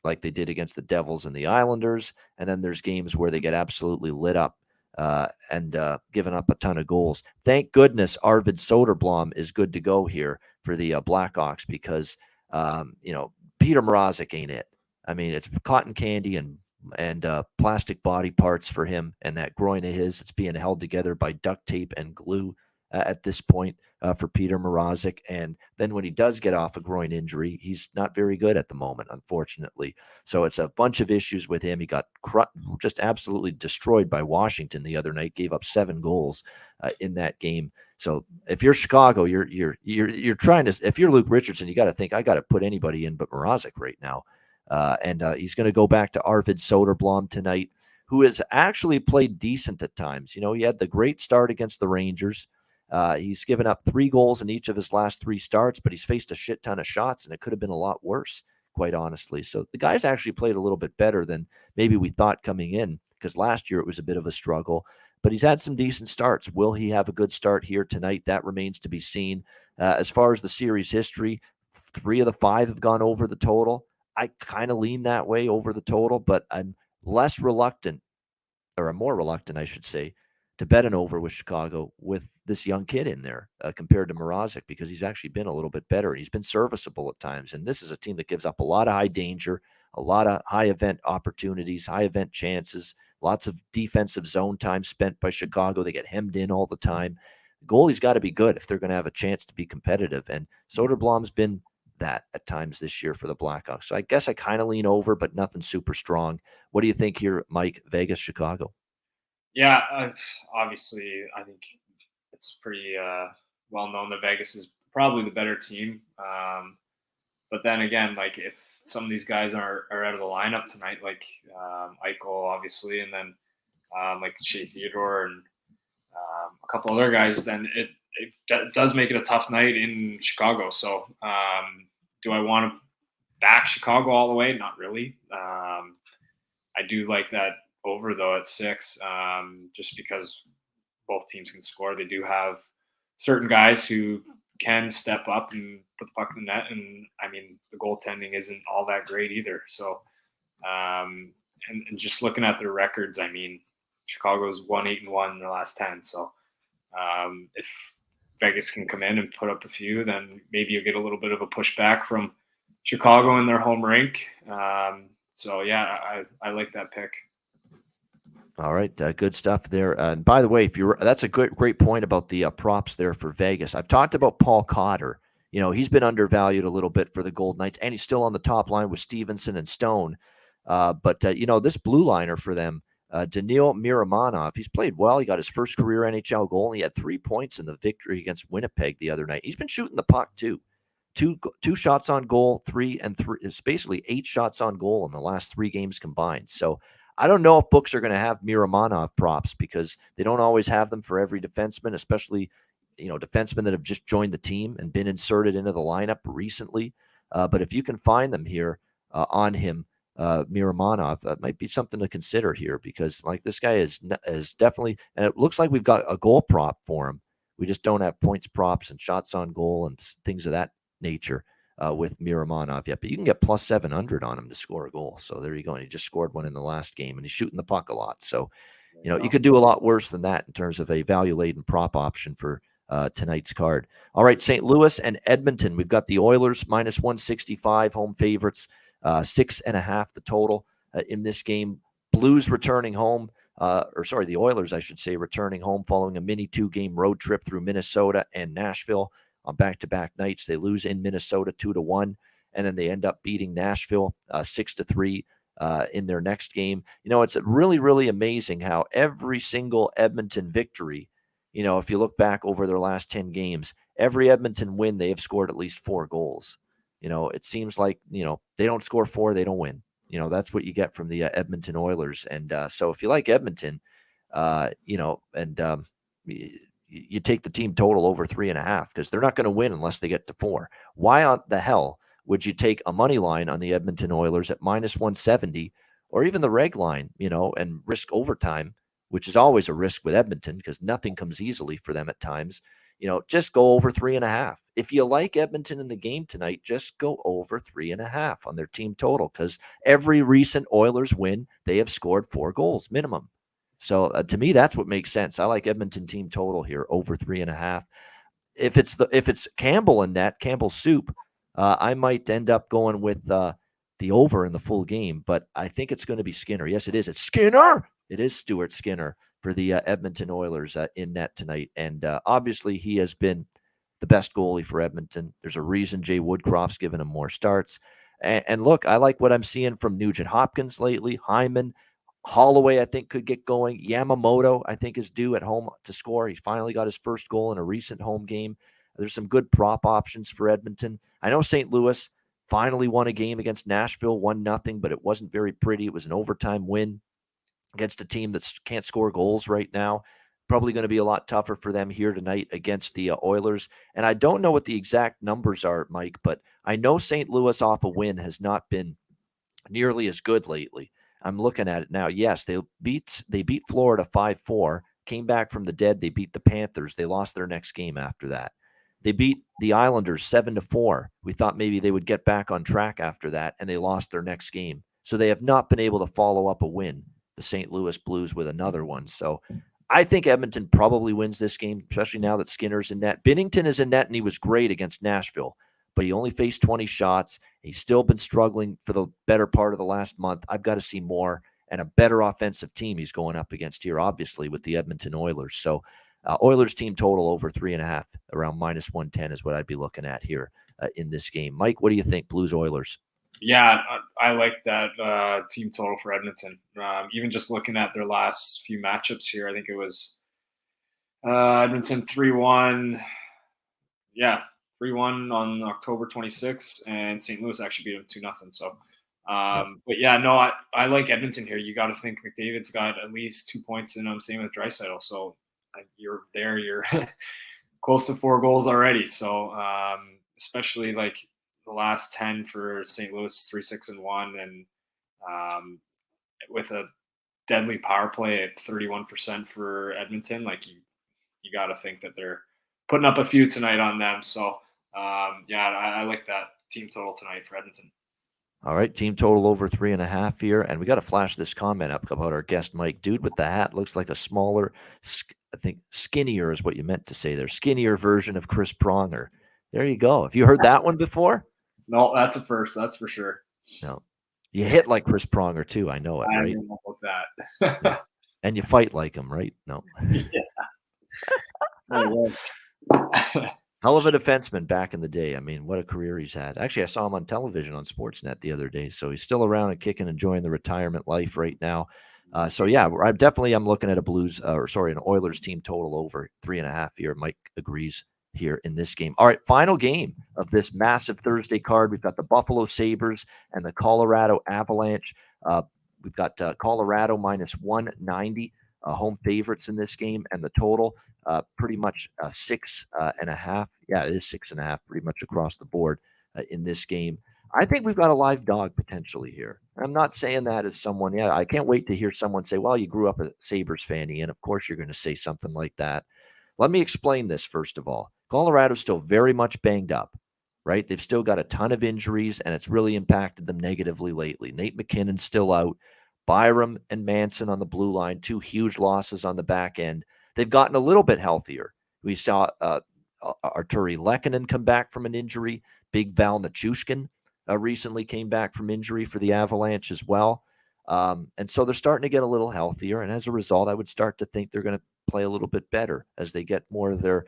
like they did against the Devils and the Islanders, and then there's games where they get absolutely lit up and given up a ton of goals. Thank goodness Arvid Soderblom is good to go here for the Blackhawks, because Peter Mrazek ain't it. I mean, it's cotton candy and plastic body parts for him, and that groin of his, it's being held together by duct tape and glue at this point. for Peter Mrazek. And then when he does get off a groin injury, he's not very good at the moment, unfortunately. So it's a bunch of issues with him. He got just absolutely destroyed by Washington the other night, gave up 7 goals in that game. So if you're Chicago, you're trying to, if you're Luke Richardson, you got to think, I got to put anybody in but Mrazek right now. And he's going to go back to Arvid Soderblom tonight, who has actually played decent at times. You know, he had the great start against the Rangers. He's given up 3 goals in each of his last 3 starts, but he's faced a shit ton of shots, and it could have been a lot worse, quite honestly. So the guy's actually played a little bit better than maybe we thought coming in, because last year it was a bit of a struggle. But he's had some decent starts. Will he have a good start here tonight? That remains to be seen. As far as the series history, 3 of the 5 have gone over the total. I kind of lean that way over the total, but I'm less reluctant, or I'm more reluctant, I should say, to bet an over with Chicago with this young kid in there compared to Mrazek, because he's actually been a little bit better. He's been serviceable at times. And this is a team that gives up a lot of high danger, a lot of high event opportunities, high event chances, lots of defensive zone time spent by Chicago. They get hemmed in all the time. The goalie's got to be good if they're going to have a chance to be competitive. And Soderblom's been that at times this year for the Blackhawks. So I guess I kind of lean over, but nothing super strong. What do you think here, Mike? Vegas, Chicago? Yeah, obviously, I think it's pretty well known that Vegas is probably the better team. But then again, like if some of these guys are out of the lineup tonight, like Eichel, obviously, and then like Shea Theodore and a couple other guys, then it does make it a tough night in Chicago. So do I want to back Chicago all the way? Not really. I do like that over though at 6, just because both teams can score. They do have certain guys who can step up and put the puck in the net, and I mean the goaltending isn't all that great either. So, and just looking at their records, I mean Chicago's 1-8-1 in their last 10. So, if Vegas can come in and put up a few, then maybe you'll get a little bit of a pushback from Chicago in their home rink. So yeah, I like that pick. All right, good stuff there. And by the way, that's a great point about the props there for Vegas. I've talked about Paul Cotter. You know, he's been undervalued a little bit for the Golden Knights, and he's still on the top line with Stevenson and Stone. But you know, this blue liner for them, Daniil Miramanov, he's played well. He got his first career NHL goal, and he had 3 points in the victory against Winnipeg the other night. He's been shooting the puck too. Two shots on goal, 3 and 3. It's basically 8 shots on goal in the last 3 games combined. So I don't know if books are going to have Miramanov props, because they don't always have them for every defenseman, especially, you know, defensemen that have just joined the team and been inserted into the lineup recently. But if you can find them here on him, Miramanov, that might be something to consider here, because like this guy is definitely, and it looks like we've got a goal prop for him. We just don't have points props and shots on goal and things of that nature with Miramanov yet, but you can get plus 700 on him to score a goal. So there you go. And he just scored one in the last game, and he's shooting the puck a lot. So, you know, you could do a lot worse than that in terms of a value-laden prop option for tonight's card. All right, St. Louis and Edmonton. We've got the Oilers minus 165, home favorites, 6.5 the total in this game. Blues returning home, the Oilers, I should say, returning home following a mini 2-game road trip through Minnesota and Nashville. On back-to-back nights, they lose in Minnesota 2-1, and then they end up beating Nashville 6-3 in their next game. You know, it's really, really amazing how every single Edmonton victory, you know, if you look back over their last 10 games, every Edmonton win, they have scored at least 4 goals. You know, it seems like, you know, they don't score 4, they don't win. You know, that's what you get from the Edmonton Oilers. And so if you like Edmonton, you know, and you take the team total over 3.5, because they're not going to win unless they get to 4. Why on the hell would you take a money line on the Edmonton Oilers at minus 170, or even the reg line, you know, and risk overtime, which is always a risk with Edmonton because nothing comes easily for them at times. You know, just go over 3.5. If you like Edmonton in the game tonight, just go over 3.5 on their team total, because every recent Oilers win, they have scored 4 goals minimum. So to me, that's what makes sense. I like Edmonton team total here over 3.5. If it's Campbell in net, Campbell soup, I might end up going with the over in the full game. But I think it's going to be Skinner. Yes, it is. It's Skinner. It is Stuart Skinner for the Edmonton Oilers in net tonight. And obviously, he has been the best goalie for Edmonton. There's a reason Jay Woodcroft's given him more starts. And look, I like what I'm seeing from Nugent Hopkins lately. Hyman, Holloway, I think, could get going. Yamamoto, I think, is due at home to score. He finally got his first goal in a recent home game. There's some good prop options for Edmonton. I know St. Louis finally won a game against Nashville, 1-0, but it wasn't very pretty. It was an overtime win against a team that can't score goals right now. Probably going to be a lot tougher for them here tonight against the Oilers. And I don't know what the exact numbers are, Mike, but I know St. Louis off a win has not been nearly as good lately. I'm looking at it now. Yes, they beat Florida 5-4, came back from the dead. They beat the Panthers. They lost their next game after that. They beat the Islanders 7-4. We thought maybe they would get back on track after that, and they lost their next game. So they have not been able to follow up a win, the St. Louis Blues, with another one. So I think Edmonton probably wins this game, especially now that Skinner's in net. Binnington is in net, and he was great against Nashville, but he only faced 20 shots. He's still been struggling for the better part of the last month. I've got to see more and a better offensive team he's going up against here, obviously, with the Edmonton Oilers. So Oilers team total over 3.5, around -110 is what I'd be looking at here in this game. Mike, what do you think, Blues Oilers? Yeah, I like that team total for Edmonton. Even just looking at their last few matchups here, I think it was Edmonton 3-1. Yeah, 3-1 on October 26th, and St. Louis actually beat them 2-0. So, but yeah, no, I like Edmonton here. You got to think McDavid's got at least 2 points in him. Same with Draisaitl. So you're there. You're close to 4 goals already. So especially like the last 10 for St. Louis, 3-6-1, and with a deadly power play at 31% for Edmonton, like you got to think that they're putting up a few tonight on them. So yeah, I like that team total tonight for Edmonton. All right, team total over 3.5 here. And we got to flash this comment up about our guest, Mike. Dude with the hat looks like a smaller, I think skinnier is what you meant to say there. Skinnier version of Chris Pronger. There you go. Have you heard that one before? No, that's a first. That's for sure. No. You hit like Chris Pronger too. I know it, right? I don't know about that. Yeah. And you fight like him, right? No. Hell of a defenseman back in the day. I mean, what a career he's had. Actually, I saw him on television on Sportsnet the other day. So he's still around and kicking, enjoying the retirement life right now. So yeah, I'm looking at an Oilers team total over 3.5 here. Mike agrees here in this game. All right, final game of this massive Thursday card. We've got the Buffalo Sabres and the Colorado Avalanche. We've got Colorado -190. Home favorites in this game, and the total pretty much 6.5. Yeah, it is 6.5 pretty much across the board in this game. I think we've got a live dog potentially here. I'm not saying that as someone, I can't wait to hear someone say, well, you grew up a Sabres fan, Ian. Of course you're going to say something like that. Let me explain this first of all. Colorado's still very much banged up, right? They've still got a ton of injuries, and it's really impacted them negatively lately. Nate McKinnon's still out. Byram and Manson on the blue line, 2 huge losses on the back end. They've gotten a little bit healthier. We saw Arturi Lehkonen come back from an injury. Big Val Nichushkin recently came back from injury for the Avalanche as well. And so they're starting to get a little healthier. And as a result, I would start to think they're going to play a little bit better as they get more of their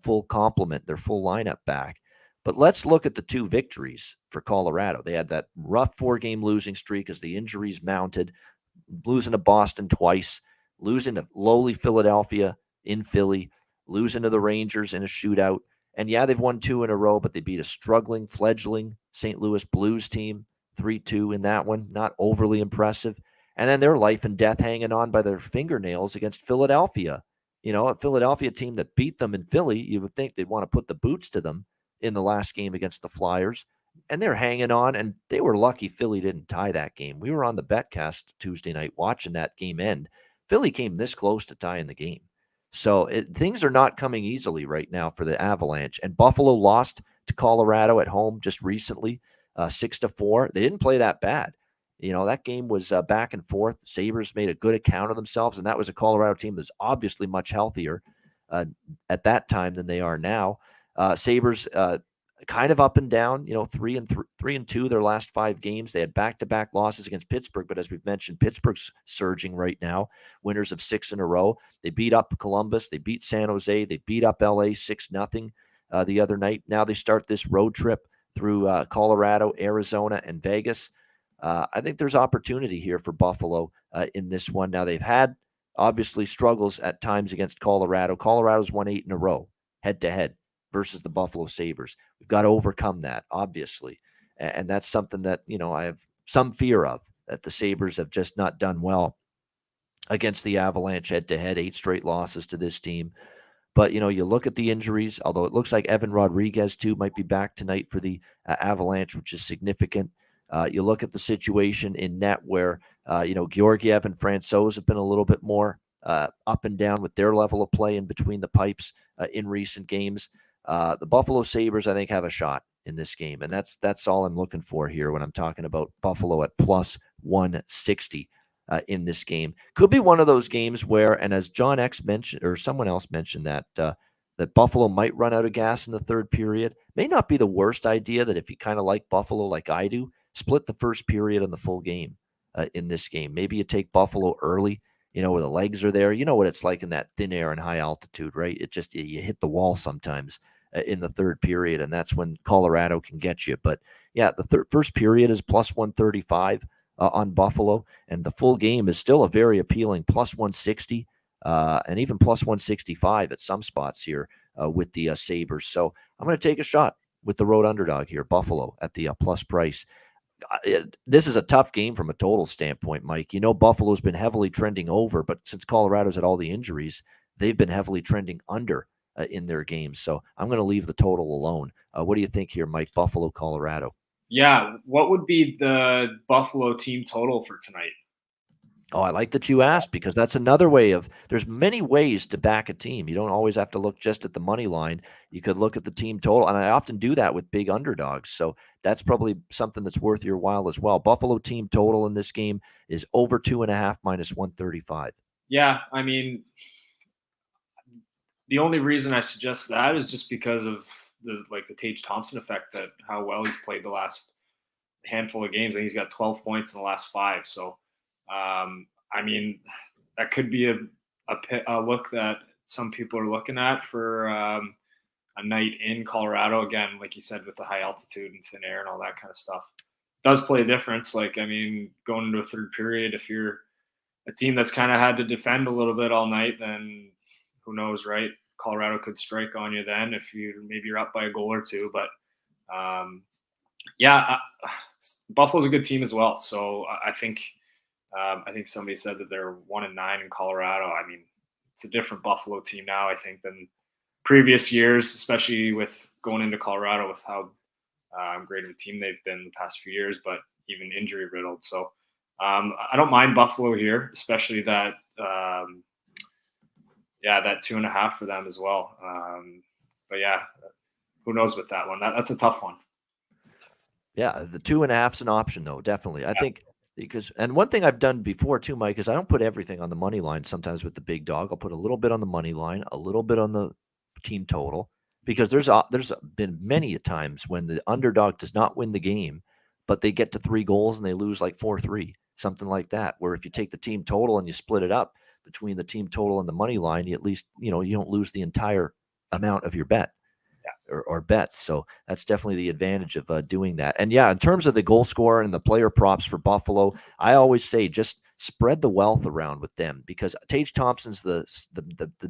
full complement, their full lineup back. But let's look at the 2 victories for Colorado. They had that rough 4-game losing streak as the injuries mounted, losing to Boston twice, losing to lowly Philadelphia in Philly, losing to the Rangers in a shootout. And yeah, they've won 2 in a row, but they beat a struggling, fledgling St. Louis Blues team, 3-2 in that one. Not overly impressive. And then their life and death hanging on by their fingernails against Philadelphia. You know, a Philadelphia team that beat them in Philly, you would think they'd want to put the boots to them in the last game against the Flyers, and they're hanging on, and they were lucky Philly didn't tie that game. We were on the Betcast Tuesday night watching that game end. Philly came this close to tying the game. So things are not coming easily right now for the Avalanche, and Buffalo lost to Colorado at home just recently, 6-4. They didn't play that bad. You know, that game was back and forth. The Sabres made a good account of themselves, and that was a Colorado team that's obviously much healthier at that time than they are now. Sabres kind of up and down, 3-2 their last 5 games. They had back-to-back losses against Pittsburgh, but as we've mentioned, Pittsburgh's surging right now, winners of 6 in a row. They beat up Columbus, they beat San Jose, they beat up LA 6-0 the other night. Now they start this road trip through Colorado, Arizona, and Vegas. I think there's opportunity here for Buffalo in this one. Now they've had obviously struggles at times against Colorado. Colorado's won 8 in a row head-to-head versus the Buffalo Sabres. We've got to overcome that, obviously. And that's something that, I have some fear of, that the Sabres have just not done well against the Avalanche head-to-head, 8 straight losses to this team. But, you look at the injuries, although it looks like Evan Rodriguez, too, might be back tonight for the Avalanche, which is significant. You look at the situation in net where, Georgiev and Francouz have been a little bit more up and down with their level of play in between the pipes in recent games. The Buffalo Sabres, I think, have a shot in this game. And that's all I'm looking for here when I'm talking about Buffalo at plus 160 in this game. Could be one of those games where, and as John X mentioned, or someone else mentioned, that Buffalo might run out of gas in the third period. May not be the worst idea, that if you kind of like Buffalo like I do, split the first period and the full game in this game. Maybe you take Buffalo early, where the legs are there. You know what it's like in that thin air and high altitude, right? It just, you hit the wall sometimes in the third period, and that's when Colorado can get you. But yeah, the first period is plus 135 on Buffalo, and the full game is still a very appealing plus 160 and even plus 165 at some spots here with the Sabres. So I'm going to take a shot with the road underdog here, Buffalo, at the plus price. This is a tough game from a total standpoint, Mike. Buffalo's been heavily trending over, but since Colorado's had all the injuries, they've been heavily trending under in their games. So I'm going to leave the total alone. What do you think here, Mike? Buffalo, Colorado. Yeah. What would be the Buffalo team total for tonight? Oh, I like that you asked, because that's another way of, there's many ways to back a team. You don't always have to look just at the money line. You could look at the team total, and I often do that with big underdogs. So that's probably something that's worth your while as well. Buffalo team total in this game is over 2.5 minus 135. Yeah, I mean, the only reason I suggest that is just because of the Tage Thompson effect, that how well he's played the last handful of games. I think he's got 12 points in the last 5. So, I mean, that could be a look that some people are looking at for a night in Colorado. Again, like you said, with the high altitude and thin air and all that kind of stuff, it does play a difference. Going into a third period, if you're a team that's kind of had to defend a little bit all night, then who knows, right? Colorado could strike on you then if you're up by a goal or two. But Buffalo's a good team as well. So I think somebody said that they're 1-9 in Colorado. I mean, it's a different Buffalo team now, I think, than previous years, especially with going into Colorado with how great of a team they've been the past few years, but even injury riddled. So I don't mind Buffalo here, especially that, that 2.5 for them as well. But yeah, who knows with that one? That's a tough one. Yeah, the 2.5's an option, though, definitely. I think. And one thing I've done before too, Mike, is I don't put everything on the money line. Sometimes with the big dog, I'll put a little bit on the money line, a little bit on the team total, because there's been many times when the underdog does not win the game, but they get to 3 goals and they lose like 4-3, something like that. Where if you take the team total and you split it up between the team total and the money line, you at least, you don't lose the entire amount of your bet. Or bets. So that's definitely the advantage of doing that. And yeah, in terms of the goal scorer and the player props for Buffalo, I always say just spread the wealth around with them, because Tage Thompson's the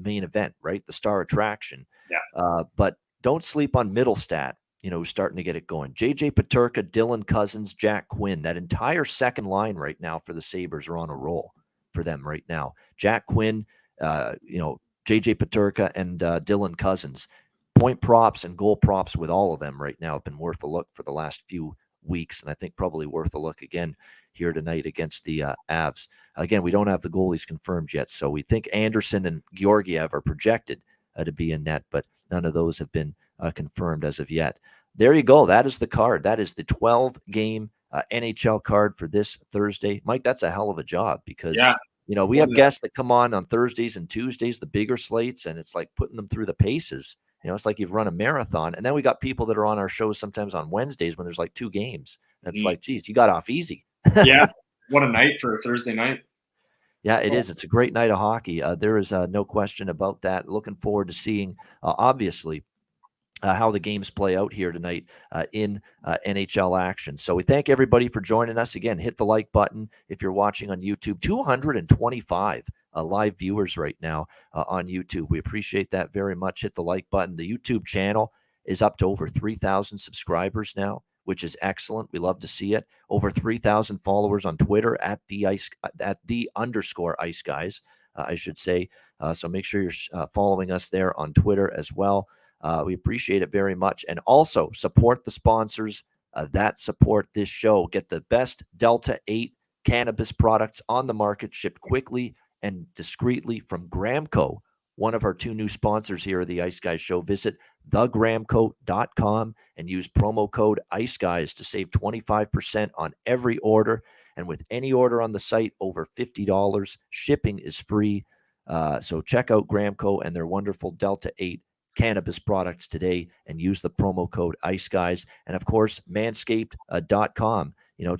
main event, right? The star attraction. Yeah. But don't sleep on Middlestat, who's starting to get it going. JJ Peterka, Dylan Cousins, Jack Quinn, that entire second line right now for the Sabres are on a roll for them right now. Jack Quinn, JJ Peterka, and Dylan Cousins. Point props and goal props with all of them right now have been worth a look for the last few weeks, and I think probably worth a look again here tonight against the Avs. Again, we don't have the goalies confirmed yet, so we think Anderson and Georgiev are projected to be in net, but none of those have been confirmed as of yet. There you go. That is the card. That is the 12-game NHL card for this Thursday. Mike, that's a hell of a job, because we have guests that come on Thursdays and Tuesdays, the bigger slates, and it's like putting them through the paces. It's like you've run a marathon. And then we got people that are on our shows sometimes on Wednesdays when there's like 2 games. And it's like, geez, you got off easy. Yeah. What a night for a Thursday night. Yeah, it is. It's a great night of hockey. There is no question about that. Looking forward to seeing, obviously, how the games play out here tonight in NHL action. So we thank everybody for joining us. Again, hit the like button if you're watching on YouTube. 225 live viewers right now on YouTube. We appreciate that very much. Hit the like button. The YouTube channel is up to over 3,000 subscribers now, which is excellent. We love to see it. Over 3,000 followers on Twitter at the _ Ice Guys, I should say. So make sure you're following us there on Twitter as well. We appreciate it very much. And also support the sponsors that support this show. Get the best Delta 8 cannabis products on the market, shipped quickly and discreetly from Gramco, one of our 2 new sponsors here of the Ice Guys Show. Visit thegramco.com and use promo code Ice Guys to save 25% on every order. And with any order on the site over $50, shipping is free. So check out Gramco and their wonderful Delta 8 cannabis products today and use the promo code Ice Guys. And of course, manscaped.com,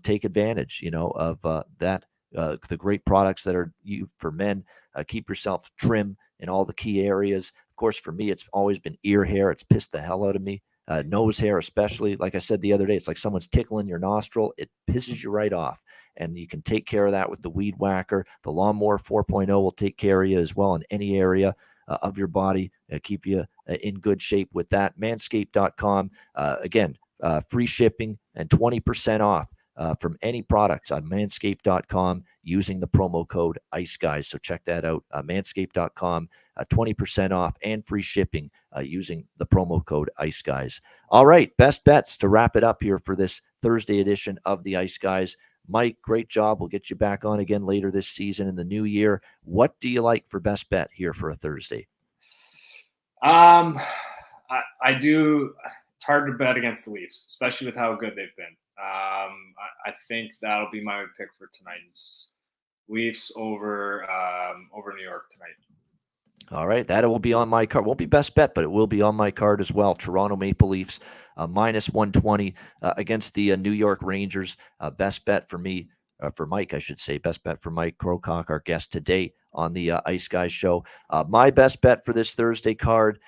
take advantage, of that, the great products that are used for men. Keep yourself trim in all the key areas. Of course, for me, it's always been ear hair. It's pissed the hell out of me. Nose hair, especially. Like I said the other day, it's like someone's tickling your nostril. It pisses you right off. And you can take care of that with the Weed Whacker. The Lawnmower 4.0 will take care of you as well in any area of your body, keep you in good shape with that. Manscaped.com, again, free shipping and 20% off from any products on manscaped.com using the promo code Ice Guys. So check that out, manscaped.com, 20% off and free shipping using the promo code Ice Guys. All right, best bets to wrap it up here for this Thursday edition of the Ice Guys. Mike, great job. We'll get you back on again later this season in the new year. What do you like for best bet here for a Thursday? I do. It's hard to bet against the Leafs, especially with how good they've been. I think that'll be my pick for tonight's Leafs over New York tonight. All right, that will be on my card. Won't be best bet, but it will be on my card as well. Toronto Maple Leafs minus 120 against the New York Rangers. Best bet for me, for Mike, I should say. Best bet for Mike Krokock, our guest today on the Ice Guys Show. My best bet for this Thursday card.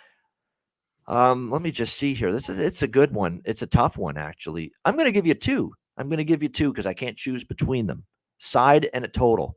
Let me just see here. It's a good one. It's a tough one, actually. I'm going to give you 2. I'm going to give you 2 because I can't choose between them. Side and a total.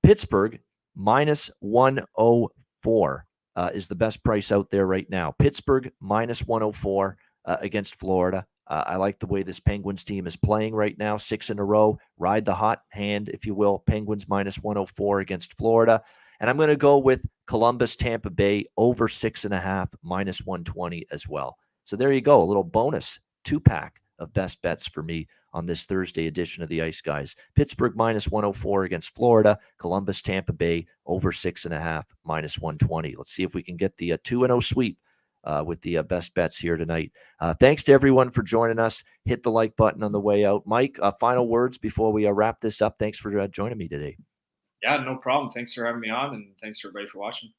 Pittsburgh minus 104 is the best price out there right now. Pittsburgh minus 104 against Florida. I like the way this Penguins team is playing right now. 6 in a row. Ride the hot hand, if you will. Penguins minus 104 against Florida. And I'm going to go with Columbus, Tampa Bay over 6.5, minus 120 as well. So there you go. A little bonus 2-pack of best bets for me on this Thursday edition of the Ice Guys. Pittsburgh minus 104 against Florida. Columbus, Tampa Bay over 6.5, minus 120. Let's see if we can get the 2-0 sweep with the best bets here tonight. Thanks to everyone for joining us. Hit the like button on the way out. Mike, final words before we wrap this up. Thanks for joining me today. Yeah, no problem. Thanks for having me on, and thanks for everybody for watching.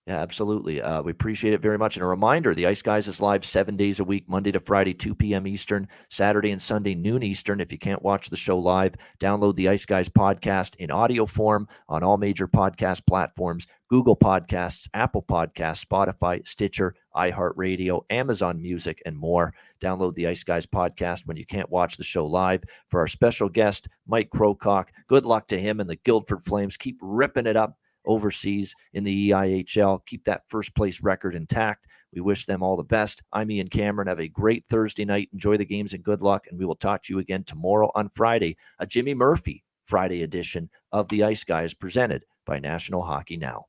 Yeah, absolutely. We appreciate it very much. And a reminder, the Ice Guys is live 7 days a week, Monday to Friday, 2 p.m. Eastern, Saturday and Sunday, noon Eastern. If you can't watch the show live, download the Ice Guys podcast in audio form on all major podcast platforms, Google Podcasts, Apple Podcasts, Spotify, Stitcher, iHeartRadio, Amazon Music, and more. Download the Ice Guys podcast when you can't watch the show live. For our special guest, Mike Krokock, good luck to him and the Guildford Flames. Keep ripping it up overseas in the EIHL. Keep that first place record intact. We wish them all the best. I'm Ian Cameron. Have a great Thursday night. Enjoy the games and good luck. And we will talk to you again tomorrow on Friday, a Jimmy Murphy Friday edition of the Ice Guys presented by National Hockey Now.